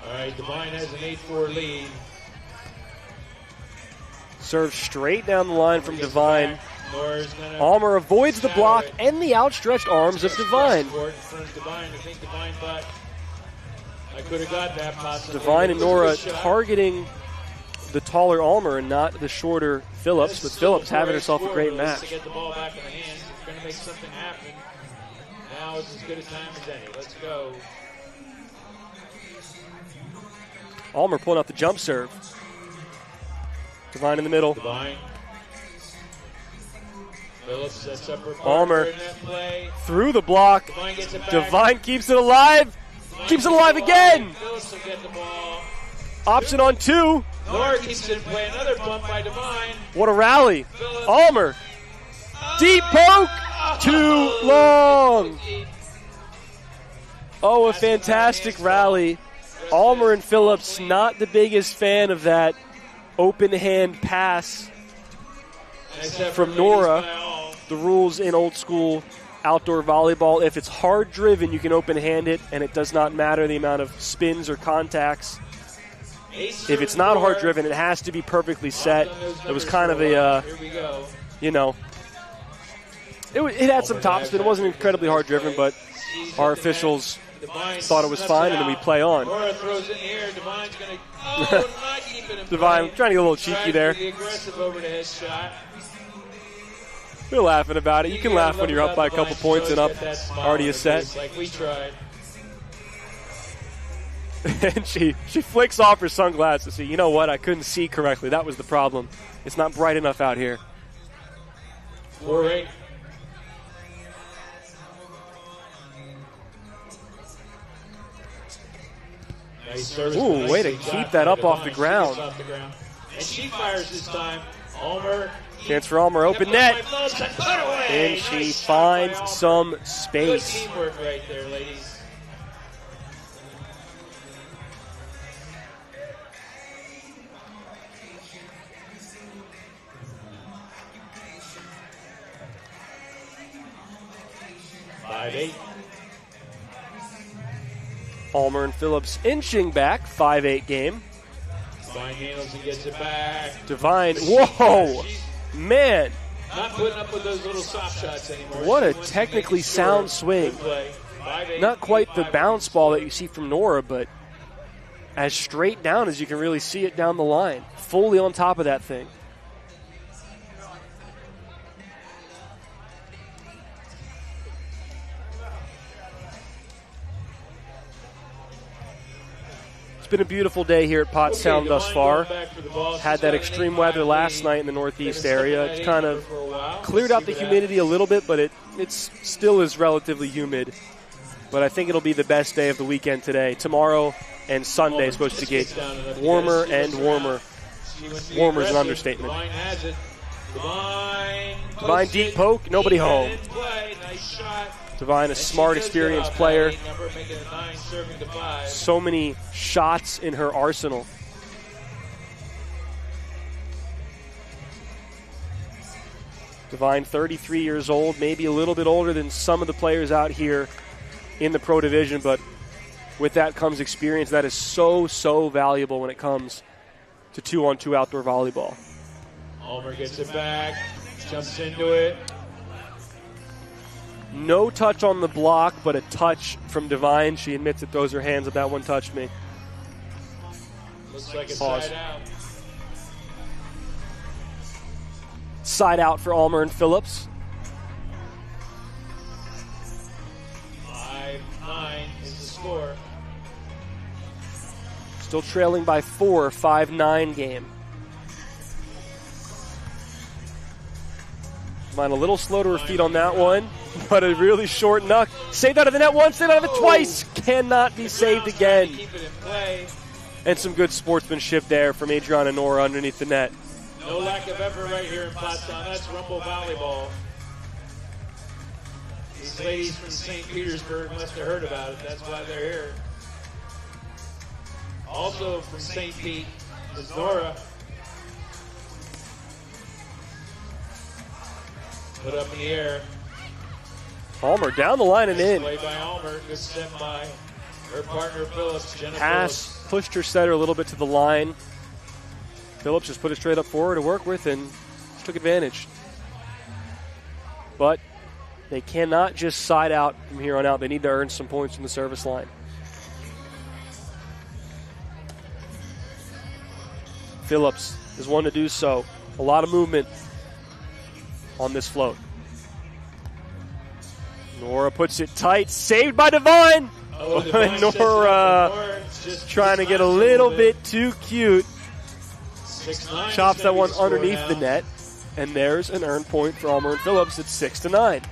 All right, Devine has an 8-4 lead.
Serve straight down the line from Devine. Allmer avoids the block and the outstretched arms of Devine. Devine and Nora targeting the taller Allmer and not the shorter Phillips, but Phillips having herself a great match.
Get the ball back in the hands. It's going to make something happen. Now it's as good a time as any. Let's go.
Allmer pulling out the jump serve. Devine in the middle.
Devine. Phillips sets up her
Allmer
play.
Through the block.
Devine gets it back.
Devine keeps it alive. Keeps it alive again.
Phillips will get the ball.
Option on 2.
Nora keeps it in play. Another bump by Devine.
What a rally. Allmer. Deep poke. Too long. Oh, a fantastic rally. Allmer and Phillips not the biggest fan of that open hand pass from Nora. The rules in old school outdoor volleyball, if it's hard driven, you can open hand it, and it does not matter the amount of spins or contacts. If it's not hard driven, it has to be perfectly set. It was kind of a, it had some topspin. It wasn't incredibly hard driven, but our officials thought it was fine, and then we play on.
Nora throws it in the air. Devine's going to not keep it in
Devine trying to get a little cheeky there.
The aggressive overhead shot.
We're laughing about it. You can laugh when you're up by a couple points and up already a set.
Like we tried.
And she flicks off her sunglasses. See, you know what? I couldn't see correctly. That was the problem. It's not bright enough out here.
4-8. Nice
ooh, way to keep that up off the ground.
And she fires this time. Allmer.
Chance for Allmer, open net. And she finds some space.
Good teamwork right there, ladies.
Allmer and Phillips inching back, 5-8 game.
Devine handles and gets it back.
Devine, whoa, man.
Not putting up with those little soft shots anymore.
What a technically sound swing. Not quite the bounce ball that you see from Nora, but as straight down as you can really see it down the line. Fully on top of that thing. Been a beautiful day here at Pottstown thus far. Had that extreme weather last night in the northeast area. It's kind of cleared out the humidity a little bit, but it still is relatively humid. But I think it'll be the best day of the weekend today. Tomorrow and Sunday is supposed to get warmer and warmer. Warmer is an understatement. Devine deep poke, nobody home. Devine, a smart, experienced player. So many shots in her arsenal. Devine, 33 years old, maybe a little bit older than some of the players out here in the pro division, but with that comes experience. That is so, so valuable when it comes to 2-on-2 outdoor volleyball.
Allmer gets it back, jumps into it.
No touch on the block, but a touch from Devine. She admits it, throws her hands up. That one touched me.
Looks like a side out.
Side out for Allmer and Phillips.
5-9 is the score.
Still trailing by 4, 5-9 game. Devine a little slow to her feet on that one, but a really short knuck. Saved out of the net once, saved out of it twice. Cannot be saved again. And some good sportsmanship there from Adriana Nora underneath the net.
No lack of effort right here in Pottstown. That's Rumble Volleyball. These ladies from St. Petersburg must have heard about it. That's why they're here. Also from St. Pete is Nora. Put up in the air.
Allmer down the line and in.
Play by Allmer. Good step by her partner Phillips.
Pass pushed her setter a little bit to the line. Phillips just put it straight up forward to work with and took advantage. But they cannot just side out from here on out. They need to earn some points from the service line. Phillips is one to do so. A lot of movement on this float. Nora puts it tight, saved by Devine. Nora trying to get a little bit too cute. Chops that one underneath the net, and there's an earned point for Allmer and Phillips. It's 6-9.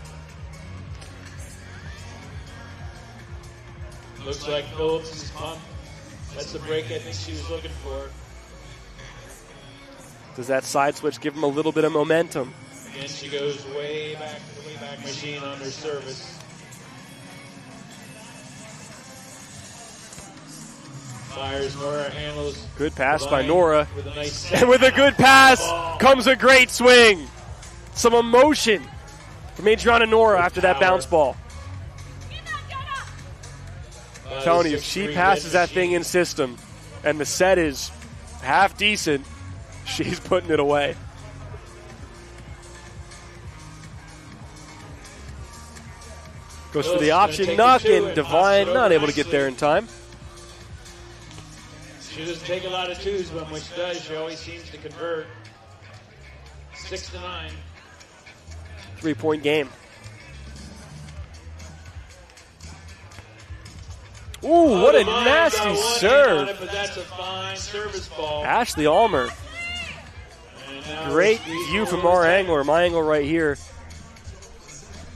Looks like Phillips is pumped. That's the break I think she was looking for.
Does that side switch give him a little bit of momentum?
Again, she goes way back to the way back machine on her service. Fires, Nora handles.
Good pass by Nora.
With a nice
and with a good pass comes a great swing. Some emotion from Adriana Nora after that bounce ball. I'm telling you, if she passes that thing in system and the set is half decent, she's putting it away. Goes for the option knock, and Devine not able to get there in time.
She doesn't take a lot of twos, but when she does, she always seems to convert. 6-9.
3-point game. Ooh, what a nasty serve.
But that's a fine service ball.
Ashley Allmer. Great view from our angle, or my angle right here.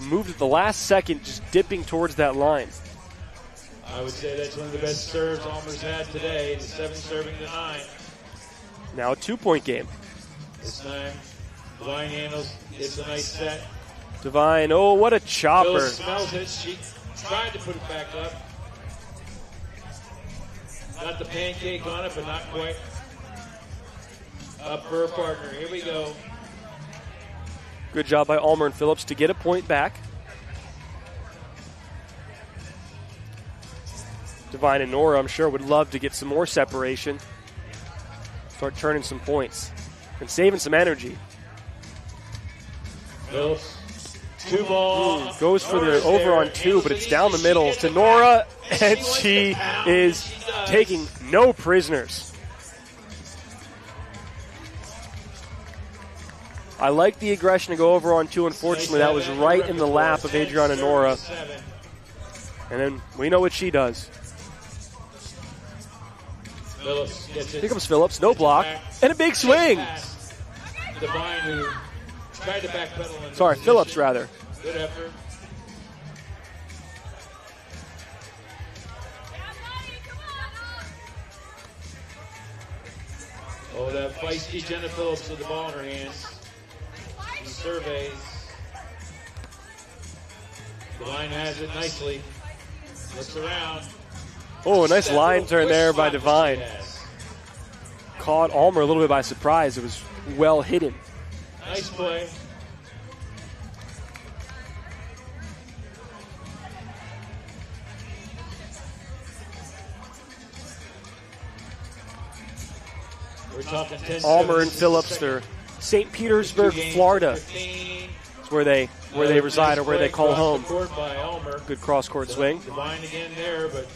Moved at the last second, just dipping towards that line.
I would say that's one of the best serves Allmer's had today. The 7 serving to 9.
Now a 2-point game.
This time, Devine handles. It's a nice set.
Devine, oh, what a chopper.
Bill smells it. She tried to put it back up. Got the pancake on it, but not quite. Up for her partner. Here we go.
Good job by Allmer and Phillips to get a point back. Devine and Nora, I'm sure, would love to get some more separation. Start turning some points and saving some energy.
Phillips, 2 ball.
Goes for the over on 2, but it's down the middle to Nora, and she is taking no prisoners. I like the aggression to go over on 2. Unfortunately, that was right in the lap of Adriana Nora. And then we know what she does. Here comes Phillips, no block, and a big swing. Sorry, Phillips rather.
Good effort. Oh, that feisty Jenna Phillips with the ball in her hands. She surveys. The line has it nicely. Looks around.
Oh, a nice line turn there by Devine. Caught Allmer a little bit by surprise. It was well hidden.
Nice play. We're talking 10
Allmer and Phillips, they're St. Petersburg, Florida. It's where they reside or where they call home. Good cross-court swing.
Devine again there, but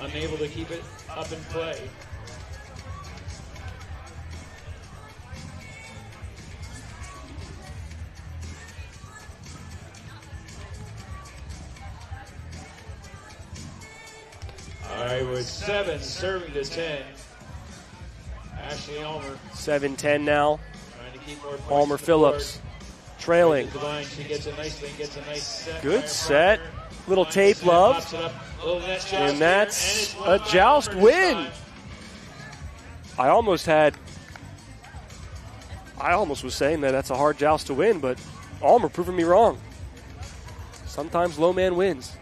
unable to keep it up in play. All right, with 7 serving to 10. Ashley Allmer.
7-10 now.
Trying to keep more points.
Allmer Phillips trailing.
Devine, she gets a nice thing, gets a nice set.
Good set. Little tape love. And that's a joust win. I almost was saying that that's a hard joust to win, but Allmer proving me wrong. Sometimes low man wins.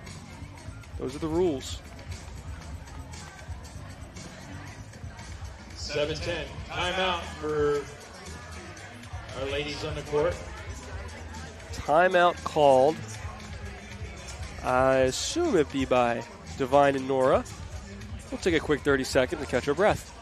Those are the rules.
7-10. Timeout for our ladies on the court.
Timeout called. I assume it'd be by Devine and Nora. We'll take a quick 30 seconds to catch our breath.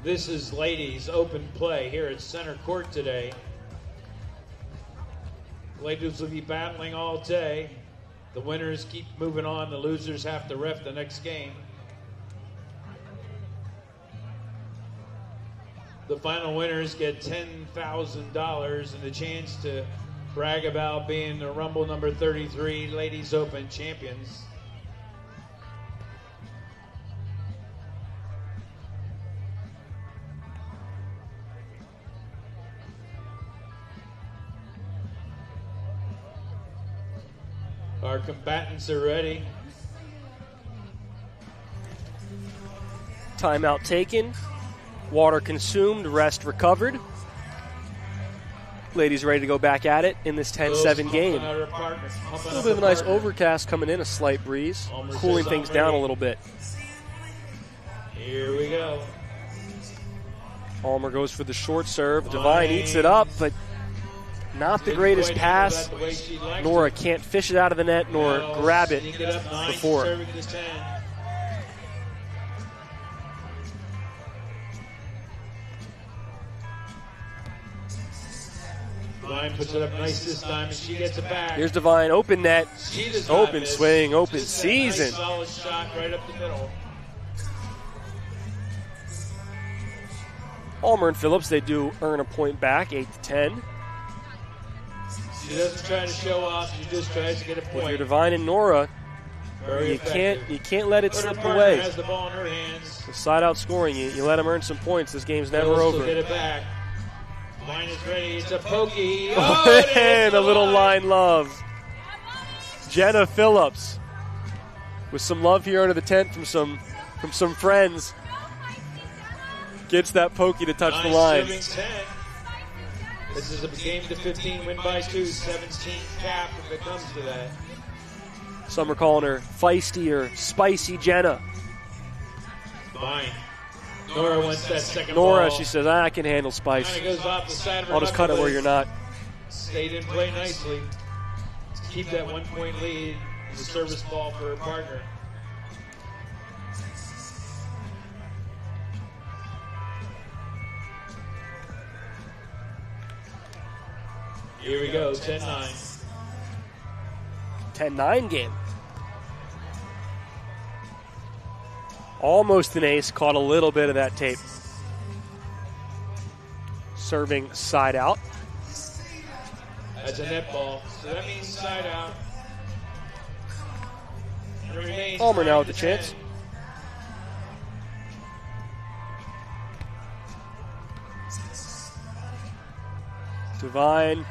This is ladies open play here at center court today. Ladies will be battling all day. The winners keep moving on. The losers have to ref the next game. The final winners get $10,000 and a chance to brag about being the Rumble number 33 Ladies Open champions. Our combatants are ready.
Timeout taken. Water consumed. Rest recovered. Ladies ready to go back at it in this 10-7 game. A little bit of a nice overcast coming in, a slight breeze, cooling things down a little bit.
Here we go.
Allmer goes for the short serve. Devine eats it up, but not the greatest pass. Nora can't fish it out of the net nor grab it before.
Devine puts it up nice this time, and she gets it back.
Here's Devine, open net, open swing, open season.
Nice solid shot right up the middle.
Allmer and Phillips, they do earn a point back, 8-10.
She doesn't try to show off. She just tries to get a point.
If you're Devine and Nora, you can't let it slip away.
Has the ball in her hands.
The side out scoring, you let them earn some points. This game's never over.
Get it back. Devine is ready. It's a pokey.
And a little line love. Jenna Phillips with some love here under the tent from some friends. Gets that pokey to touch the line.
This is a game to 15, win by 2, 17 cap if it comes to that.
Some are calling her feisty or spicy Jenna.
Fine. Nora wants that second
Nora,
ball.
she says, I can handle spice.
Kinda goes off the side of her
I'll just cut it where you're not.
Stayed in play nicely to keep that 1 point lead. The service ball for her partner. Here we go, 10-9.
10-9 game. Almost an ace, caught a little bit of that tape. Serving side out.
That's a net ball, so that means side out.
Allmer now with the chance. Devine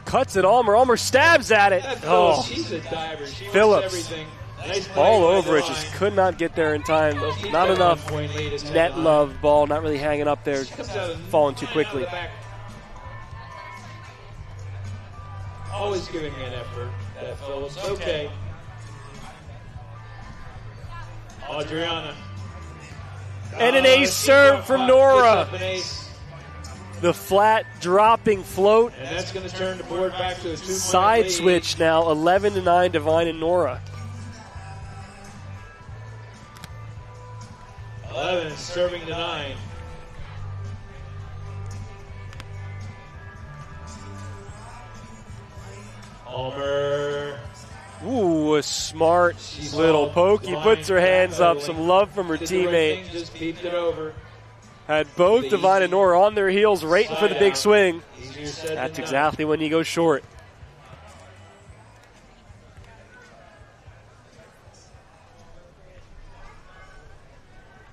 cuts it. Allmer stabs at it.
Oh, she's a diver. She
Phillips
everything. Nice
all over it. Just could not get there in time. Not enough net love. Ball not really hanging up there. Falling too quickly.
Always giving me an effort. That Phillips. Okay. Adriana.
And an ace serve from Nora. The flat dropping float.
And that's going to turn the board back to a 2-point
side
lead.
switch now, 11-9, Devine and Nora.
11 serving to 9. Allmer.
Ooh, a smart little pokey. Puts her hands up. Some love from her teammate.
Just peeped it over.
Had both Devine and Nora on their heels, waiting for the big swing. That's exactly when you go short.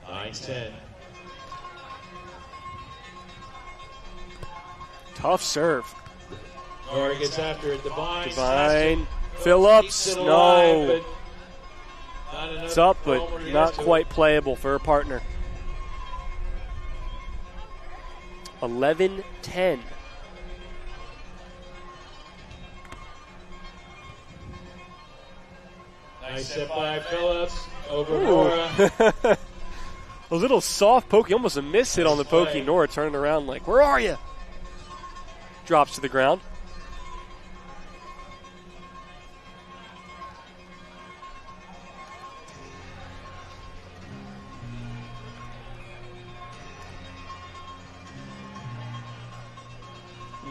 Nine-10.
Tough serve.
Nora gets after it.
Devine. Phillips. No. It's up, but not quite playable for her partner. 11-10.
Nice set by Phillips over Nora.
A little soft pokey, almost a miss hit on the pokey. Nora turning around like, where are you? Drops to the ground.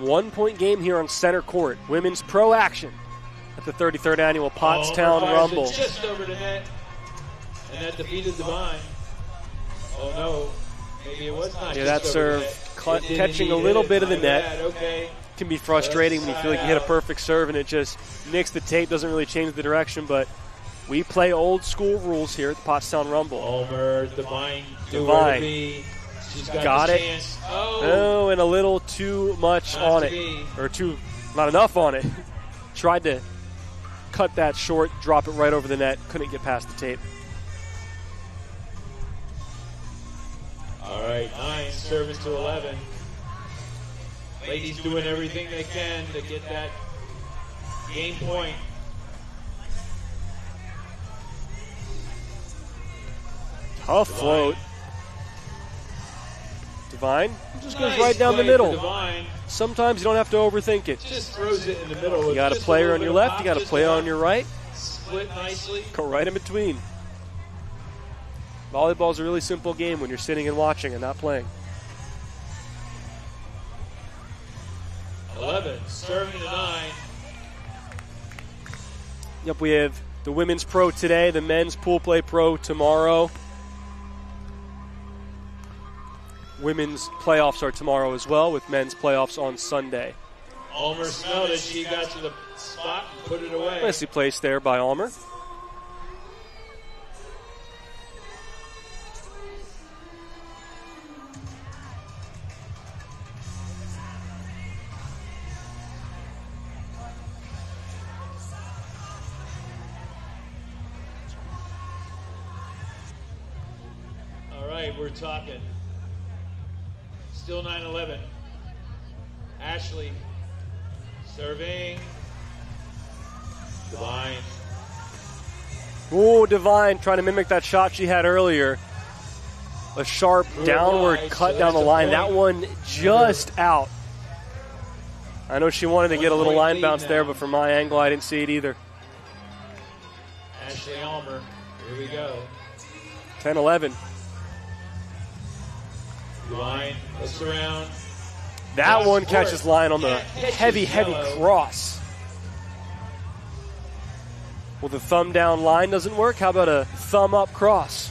1-point game here on center court. Women's pro action at the 33rd annual Pottstown Rumble.
Just over the net, and that defeated Divine. Oh no, maybe it was not.
Yeah, that serve catching a little bit of the net.
Okay.
Can be frustrating when you feel like you hit a perfect serve and it just nicks the tape, doesn't really change the direction, but we play old school rules here at the Pottstown Rumble.
Allmer, Divine. She's got
it.
Chance.
Oh, and a little too much on it. Or not enough on it. Tried to cut that short, drop it right over the net. Couldn't get past the tape.
All right, 9 serving to 11. Ladies doing everything they can to get that game point.
Tough float. Divine just goes right down the middle. Sometimes you don't have to overthink it.
Just throws it in the middle.
You got a player on your left, you got a player on your right.
Split nicely.
Go right in between. Volleyball's a really simple game when you're sitting and watching and not playing.
11, serving to 9.
Yep, we have the women's pro today, the men's pool play pro tomorrow. Women's playoffs are tomorrow as well, with men's playoffs on Sunday.
Allmer smelled it. She got to the spot and put it away.
Nicely placed there by Allmer.
All right, we're talking. Still 9-11. Ashley serving. Divine.
Ooh, Divine trying to mimic that shot she had earlier. A sharp downward cut down the line. That one just out. I know she wanted to get a little line bounce there, but from my angle, I didn't see it either.
Ashley Allmer. Here we go.
10-11.
Divine looks around.
That one catches line on the heavy cross. Well, the thumb down line doesn't work. How about a thumb up cross?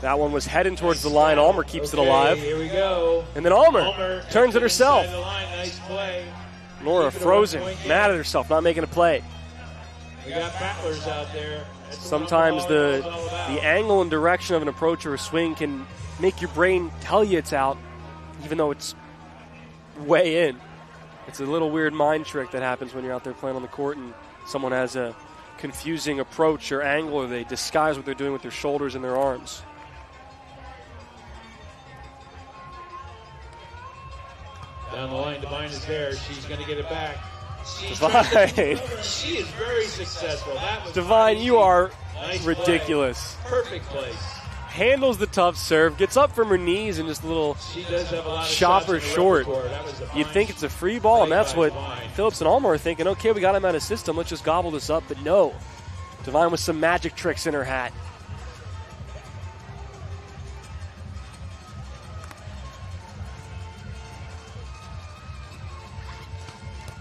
That one was heading towards the line. Allmer keeps it alive.
Here we go.
And then Allmer turns it herself.
Nice play.
Nora frozen, mad at herself, not making a play.
We got battlers out there.
Sometimes the angle and direction of an approach or a swing can make your brain tell you it's out, even though it's way in. It's a little weird mind trick that happens when you're out there playing on the court and someone has a confusing approach or angle, or they disguise what they're doing with their shoulders and their arms.
Down the line, Divine is there. She's going to get it back.
Divine.
She is very successful. That was
Divine, you are
nice
ridiculous.
Play. Perfect place.
Handles the tough serve, gets up from her knees and just a little chopper short. You'd think it's a free ball, and that's what Phillips and Allmer are thinking. Okay, we got him out of system. Let's just gobble this up. But no. Divine with some magic tricks in her hat.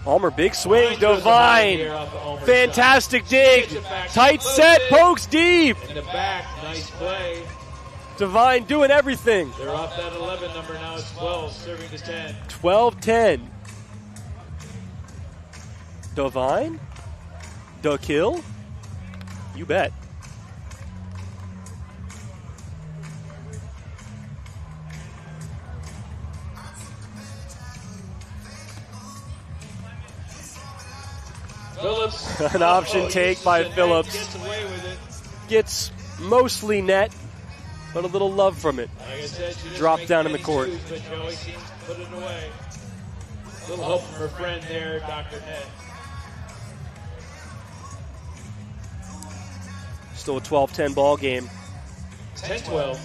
Allmer, big swing, Divine. Fantastic dig. Tight set, pokes deep.
In the back, nice play.
Divine doing everything.
They're off that 11 number now. It's 12, serving to 10.
12-10. Divine? The kill? You bet.
Phillips.
An option take by Phillips.
Gets away with it.
Gets mostly net, but a little love from it.
Like I said, she
Drop
makes
down in the
many
court.
twos, but she always seems to put it away. A little help from her friend there, Dr. Ned.
Still a 12-10 ball game.
10-12.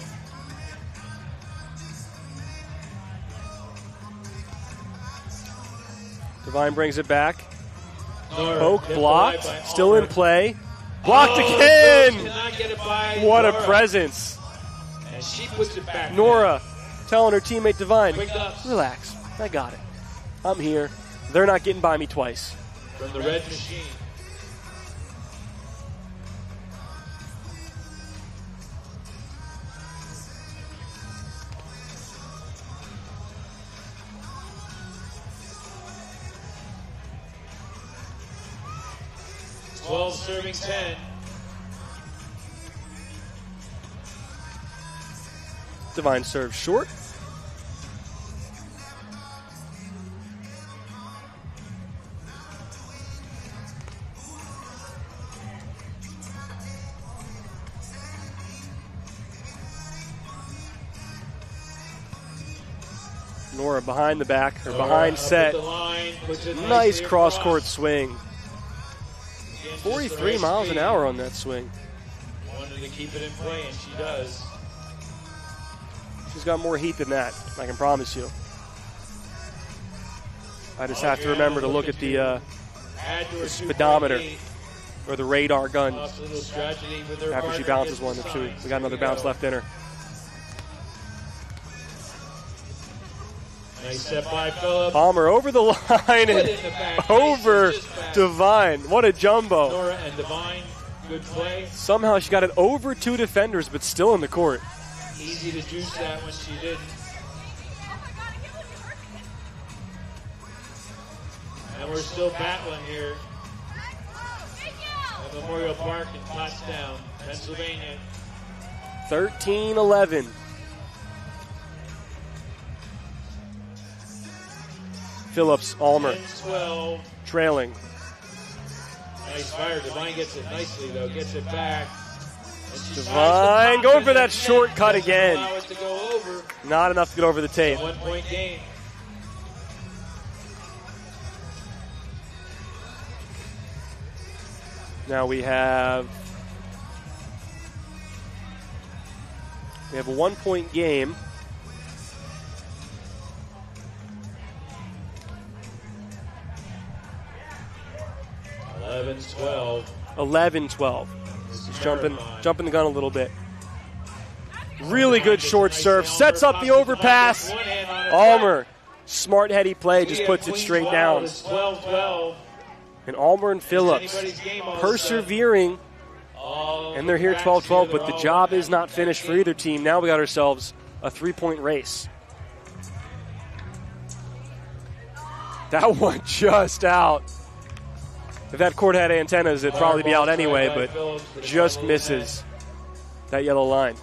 Devine brings it back.
Nora
Poke
hit
blocked.
by
Still
Allmer.
in play. Blocked
Phillips
again.
cannot get it by
What a
Nora.
presence.
And she puts it back.
Nora telling her teammate Devine,
Quick ups
relax. I got it. I'm here. They're not getting by me twice.
from the red machine. Twelve serving 10.
Devine serves short. Nora behind the back, or behind
Up
set.
at the line, puts it
Nice
nicely
cross-court
across.
swing.
Again, just the
43
right
miles an
speed.
hour on that swing.
Wanted to keep it in play, and she does.
She's got more heat than that, I can promise you. I just have to remember to look at the
Add to her
speedometer
2.8.
or the radar gun
Lost a little strategy with her
after she
partner,
bounces
gets
one.
the
If
sign.
we got another bounce left in her.
Nice step by Phillips.
Allmer over the line
Put
and
it in the back.
over
Just back.
Devine. What a jumbo.
Nora and Devine, good play.
Somehow she got it over two defenders, but still in the court.
Easy to juice that when she didn't. And we're still battling here at Memorial Park in Pottstown, Pennsylvania.
13-11. Phillips, Allmer
10-12.
trailing.
Nice fire. Devine gets it nicely, though. Gets it back. And she
Devine
tries to
going
pop
for
it
that
in.
shortcut
Doesn't
again.
allow it to go over.
Not enough to get over the tape.
1 point game.
Now we have a 1 point game.
Eleven, 12.
11-12. Just jumping the gun a little bit. Really good short serve. Sets up the overpass. Allmer, smart heady play, just puts it straight down.
It's 12-12.
And Allmer and Phillips persevering, and they're here 12-12, but the job is not finished for either team. Now we got ourselves a 3-point race. That one just out. If that court had antennas, it'd probably be out anyway, but just misses that yellow line.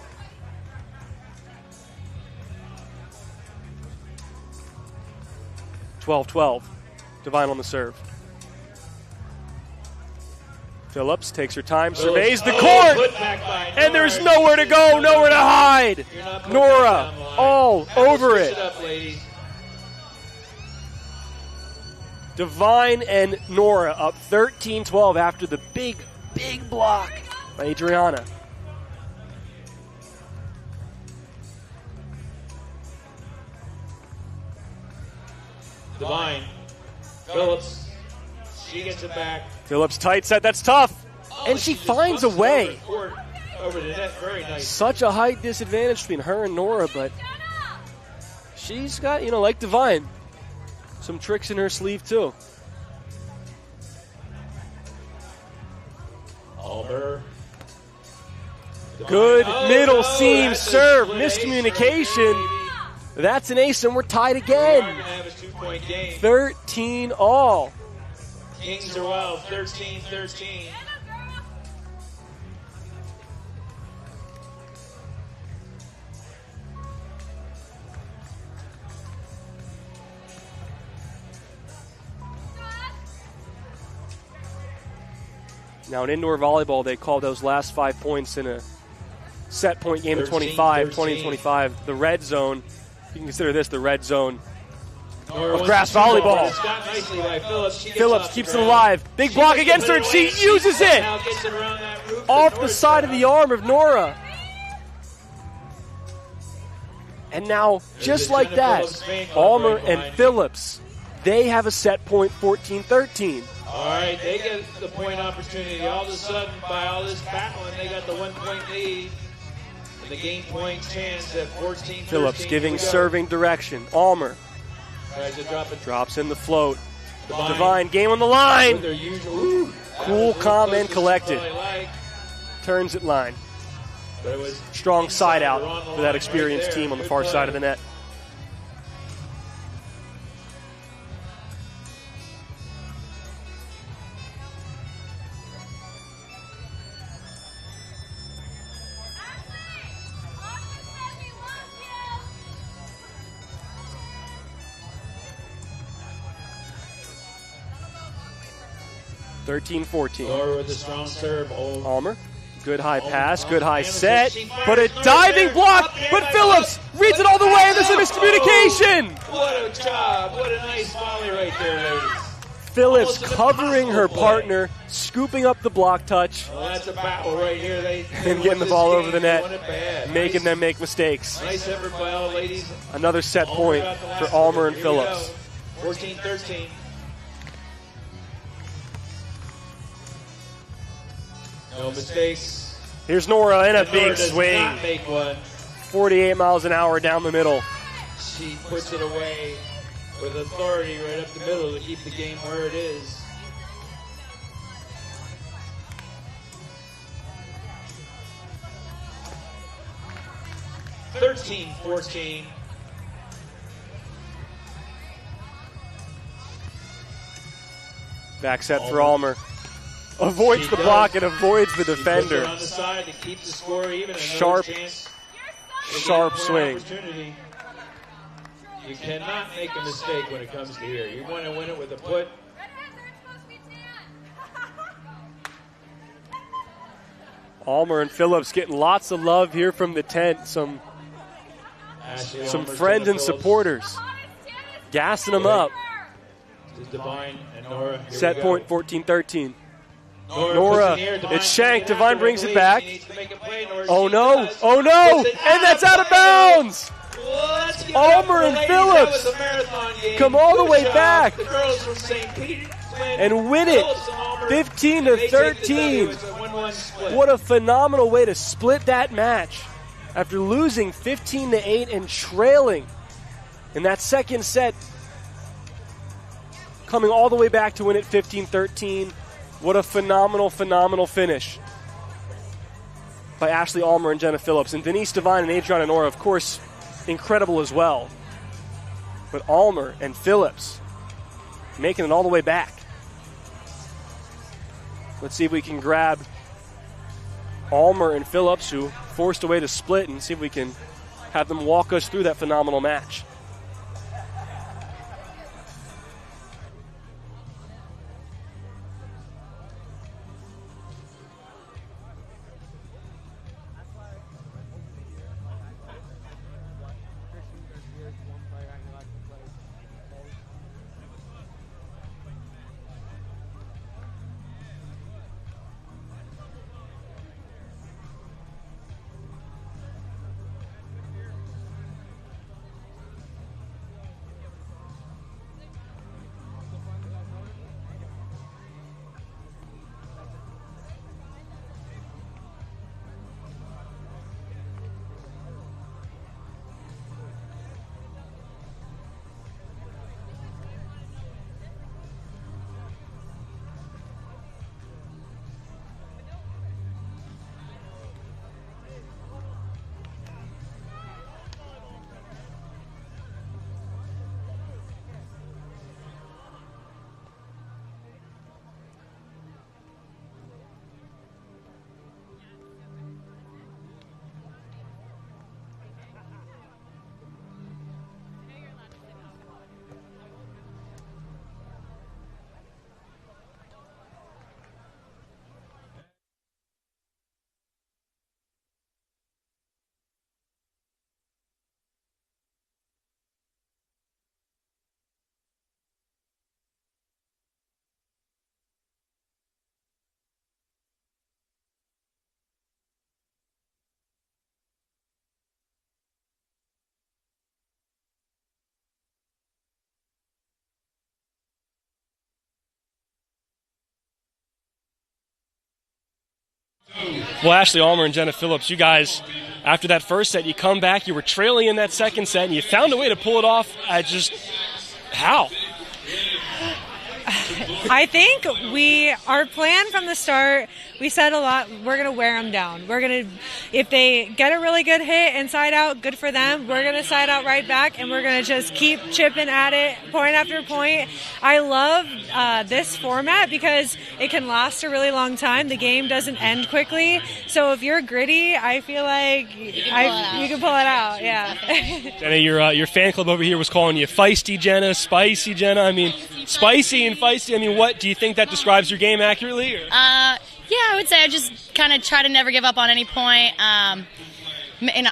(12-12). Devine on the serve. Phillips takes her time, surveys the court, and there's nowhere to go, nowhere to hide. Nora all over it. Devine and Nora up 13-12 after the big block by Adriana.
Devine. Phillips. She gets it back.
Phillips tight set, that's tough. And she finds a way.
Over the net, very nice.
Such a height disadvantage between her and Nora, but she's got, like Devine, some tricks in her sleeve too.
Allmer.
Good middle seam serve, miscommunication. That's an ace, and we're tied again. 13-all.
Kings are wild, 13-13.
Now in indoor volleyball, they call those last 5 points in a set point game of 25, 20-25. The red zone, you can consider this the red zone of grass volleyball. Phillips keeps it alive. Big block against her, and she uses it off the side of the arm of Nora. And now, just like that, Allmer and Phillips They have a set point 14-13.
All right, they get the point opportunity. All of a sudden, by all this battling, they got the 1 point lead. And the game point chance at 14-13.
Phillips giving serving direction. Allmer
tries to drop it.
Drops in the float. Divine game on the line. Cool, calm, and collected. Turns it line. Strong side out for that experienced team on the far side of the net.
Nora with a strong serve.
Allmer, good high pass, good high set, but a diving block, but Phillips reads it all the way, and there's a miscommunication.
What a job, what a nice volley right there, ladies.
Phillips covering her partner, scooping up the block touch.
Well, that's a battle right here.
And getting the ball over the net, making them make mistakes.
Nice effort by all ladies.
Another set point for Allmer and Phillips.
14-13. No mistakes.
Here's Nora in a big swing.
Not make one.
48 miles an hour down the middle.
She puts it away with authority right up the middle to keep the game where it is. (13-14).
Back set for Allmer. Avoids the block and avoids the defender.
On the side to keep the score even.
Sharp swing.
You cannot make a mistake when it comes to here. You want to win it with a put.
Allmer and Phillips getting lots of love here from the tent. Some friends and supporters gassing them up.
Divine and Nora.
Set point 14-13. Nora, it's shanked. Divine brings it back. Oh no, oh no, and that's out of bounds. Allmer and Phillips come all the way back and win it 15-13. What a phenomenal way to split that match after losing 15-8 and trailing in that second set, coming all the way back to win it 15-13. What a phenomenal, phenomenal finish by Ashley Allmer and Jenna Phillips. And Denise Devine and Adriana Nora, of course, incredible as well. But Allmer and Phillips making it all the way back. Let's see if we can grab Allmer and Phillips, who forced a way to split, and see if we can have them walk us through that phenomenal match. Well, Ashley Allmer and Jenna Phillips, you guys, after that first set, you come back, you were trailing in that second set, and you found a way to pull it off. How?
I think our plan from the start, we said a lot, we're going to wear them down. If they get a really good hit and side out, good for them. We're going to side out right back, and we're going to just keep chipping at it point after point. I love this format because it can last a really long time. The game doesn't end quickly. So if you're gritty, I feel like you can pull it out. Yeah.
Jenna, your fan club over here was calling you feisty Jenna, spicy Jenna. I mean, spicy and feisty. I mean, what do you think that describes your game accurately? Or?
Yeah, I would say I just kind of try to never give up on any point. And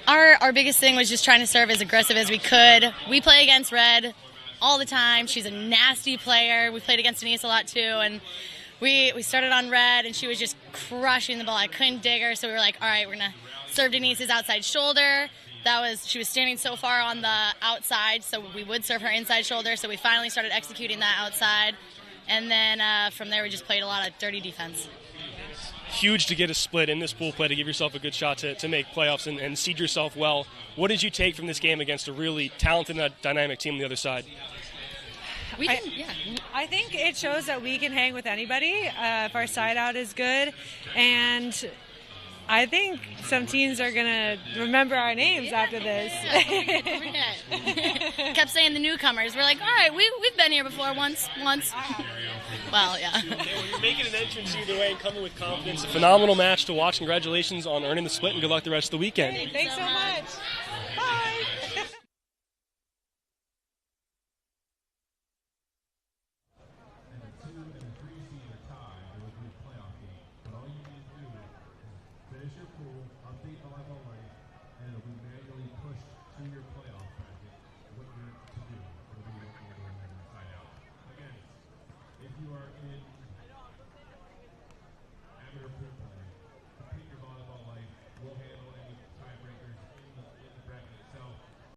our biggest thing was just trying to serve as aggressive as we could. We play against Red all the time. She's a nasty player. We played against Denise a lot too, and we started on Red, and she was just crushing the ball. I couldn't dig her, so we were like, all right, we're gonna serve Denise's outside shoulder. She was standing so far on the outside, so we would serve her inside shoulder. So we finally started executing that outside, and then from there we just played a lot of dirty defense.
Huge to get a split in this pool play to give yourself a good shot to make playoffs and seed yourself well. What did you take from this game against a really talented and dynamic team on the other side?
I think it shows that we can hang with anybody if our side out is good, and I think some teams are going to remember our names after this.
Kept saying the newcomers. We're like, all right, we've been here before once. Well, yeah.
Okay, well, you're making an entrance either way and coming with confidence. A phenomenal match to watch. Congratulations on earning the split, and good luck the rest of the weekend.
Hey, thanks so much. Bye.
Finish your pool, update the live online, and it'll be manually pushed to your playoff bracket. What you're to do. It'll be what you're doing and sign out. Again, if you are in amateur pool play,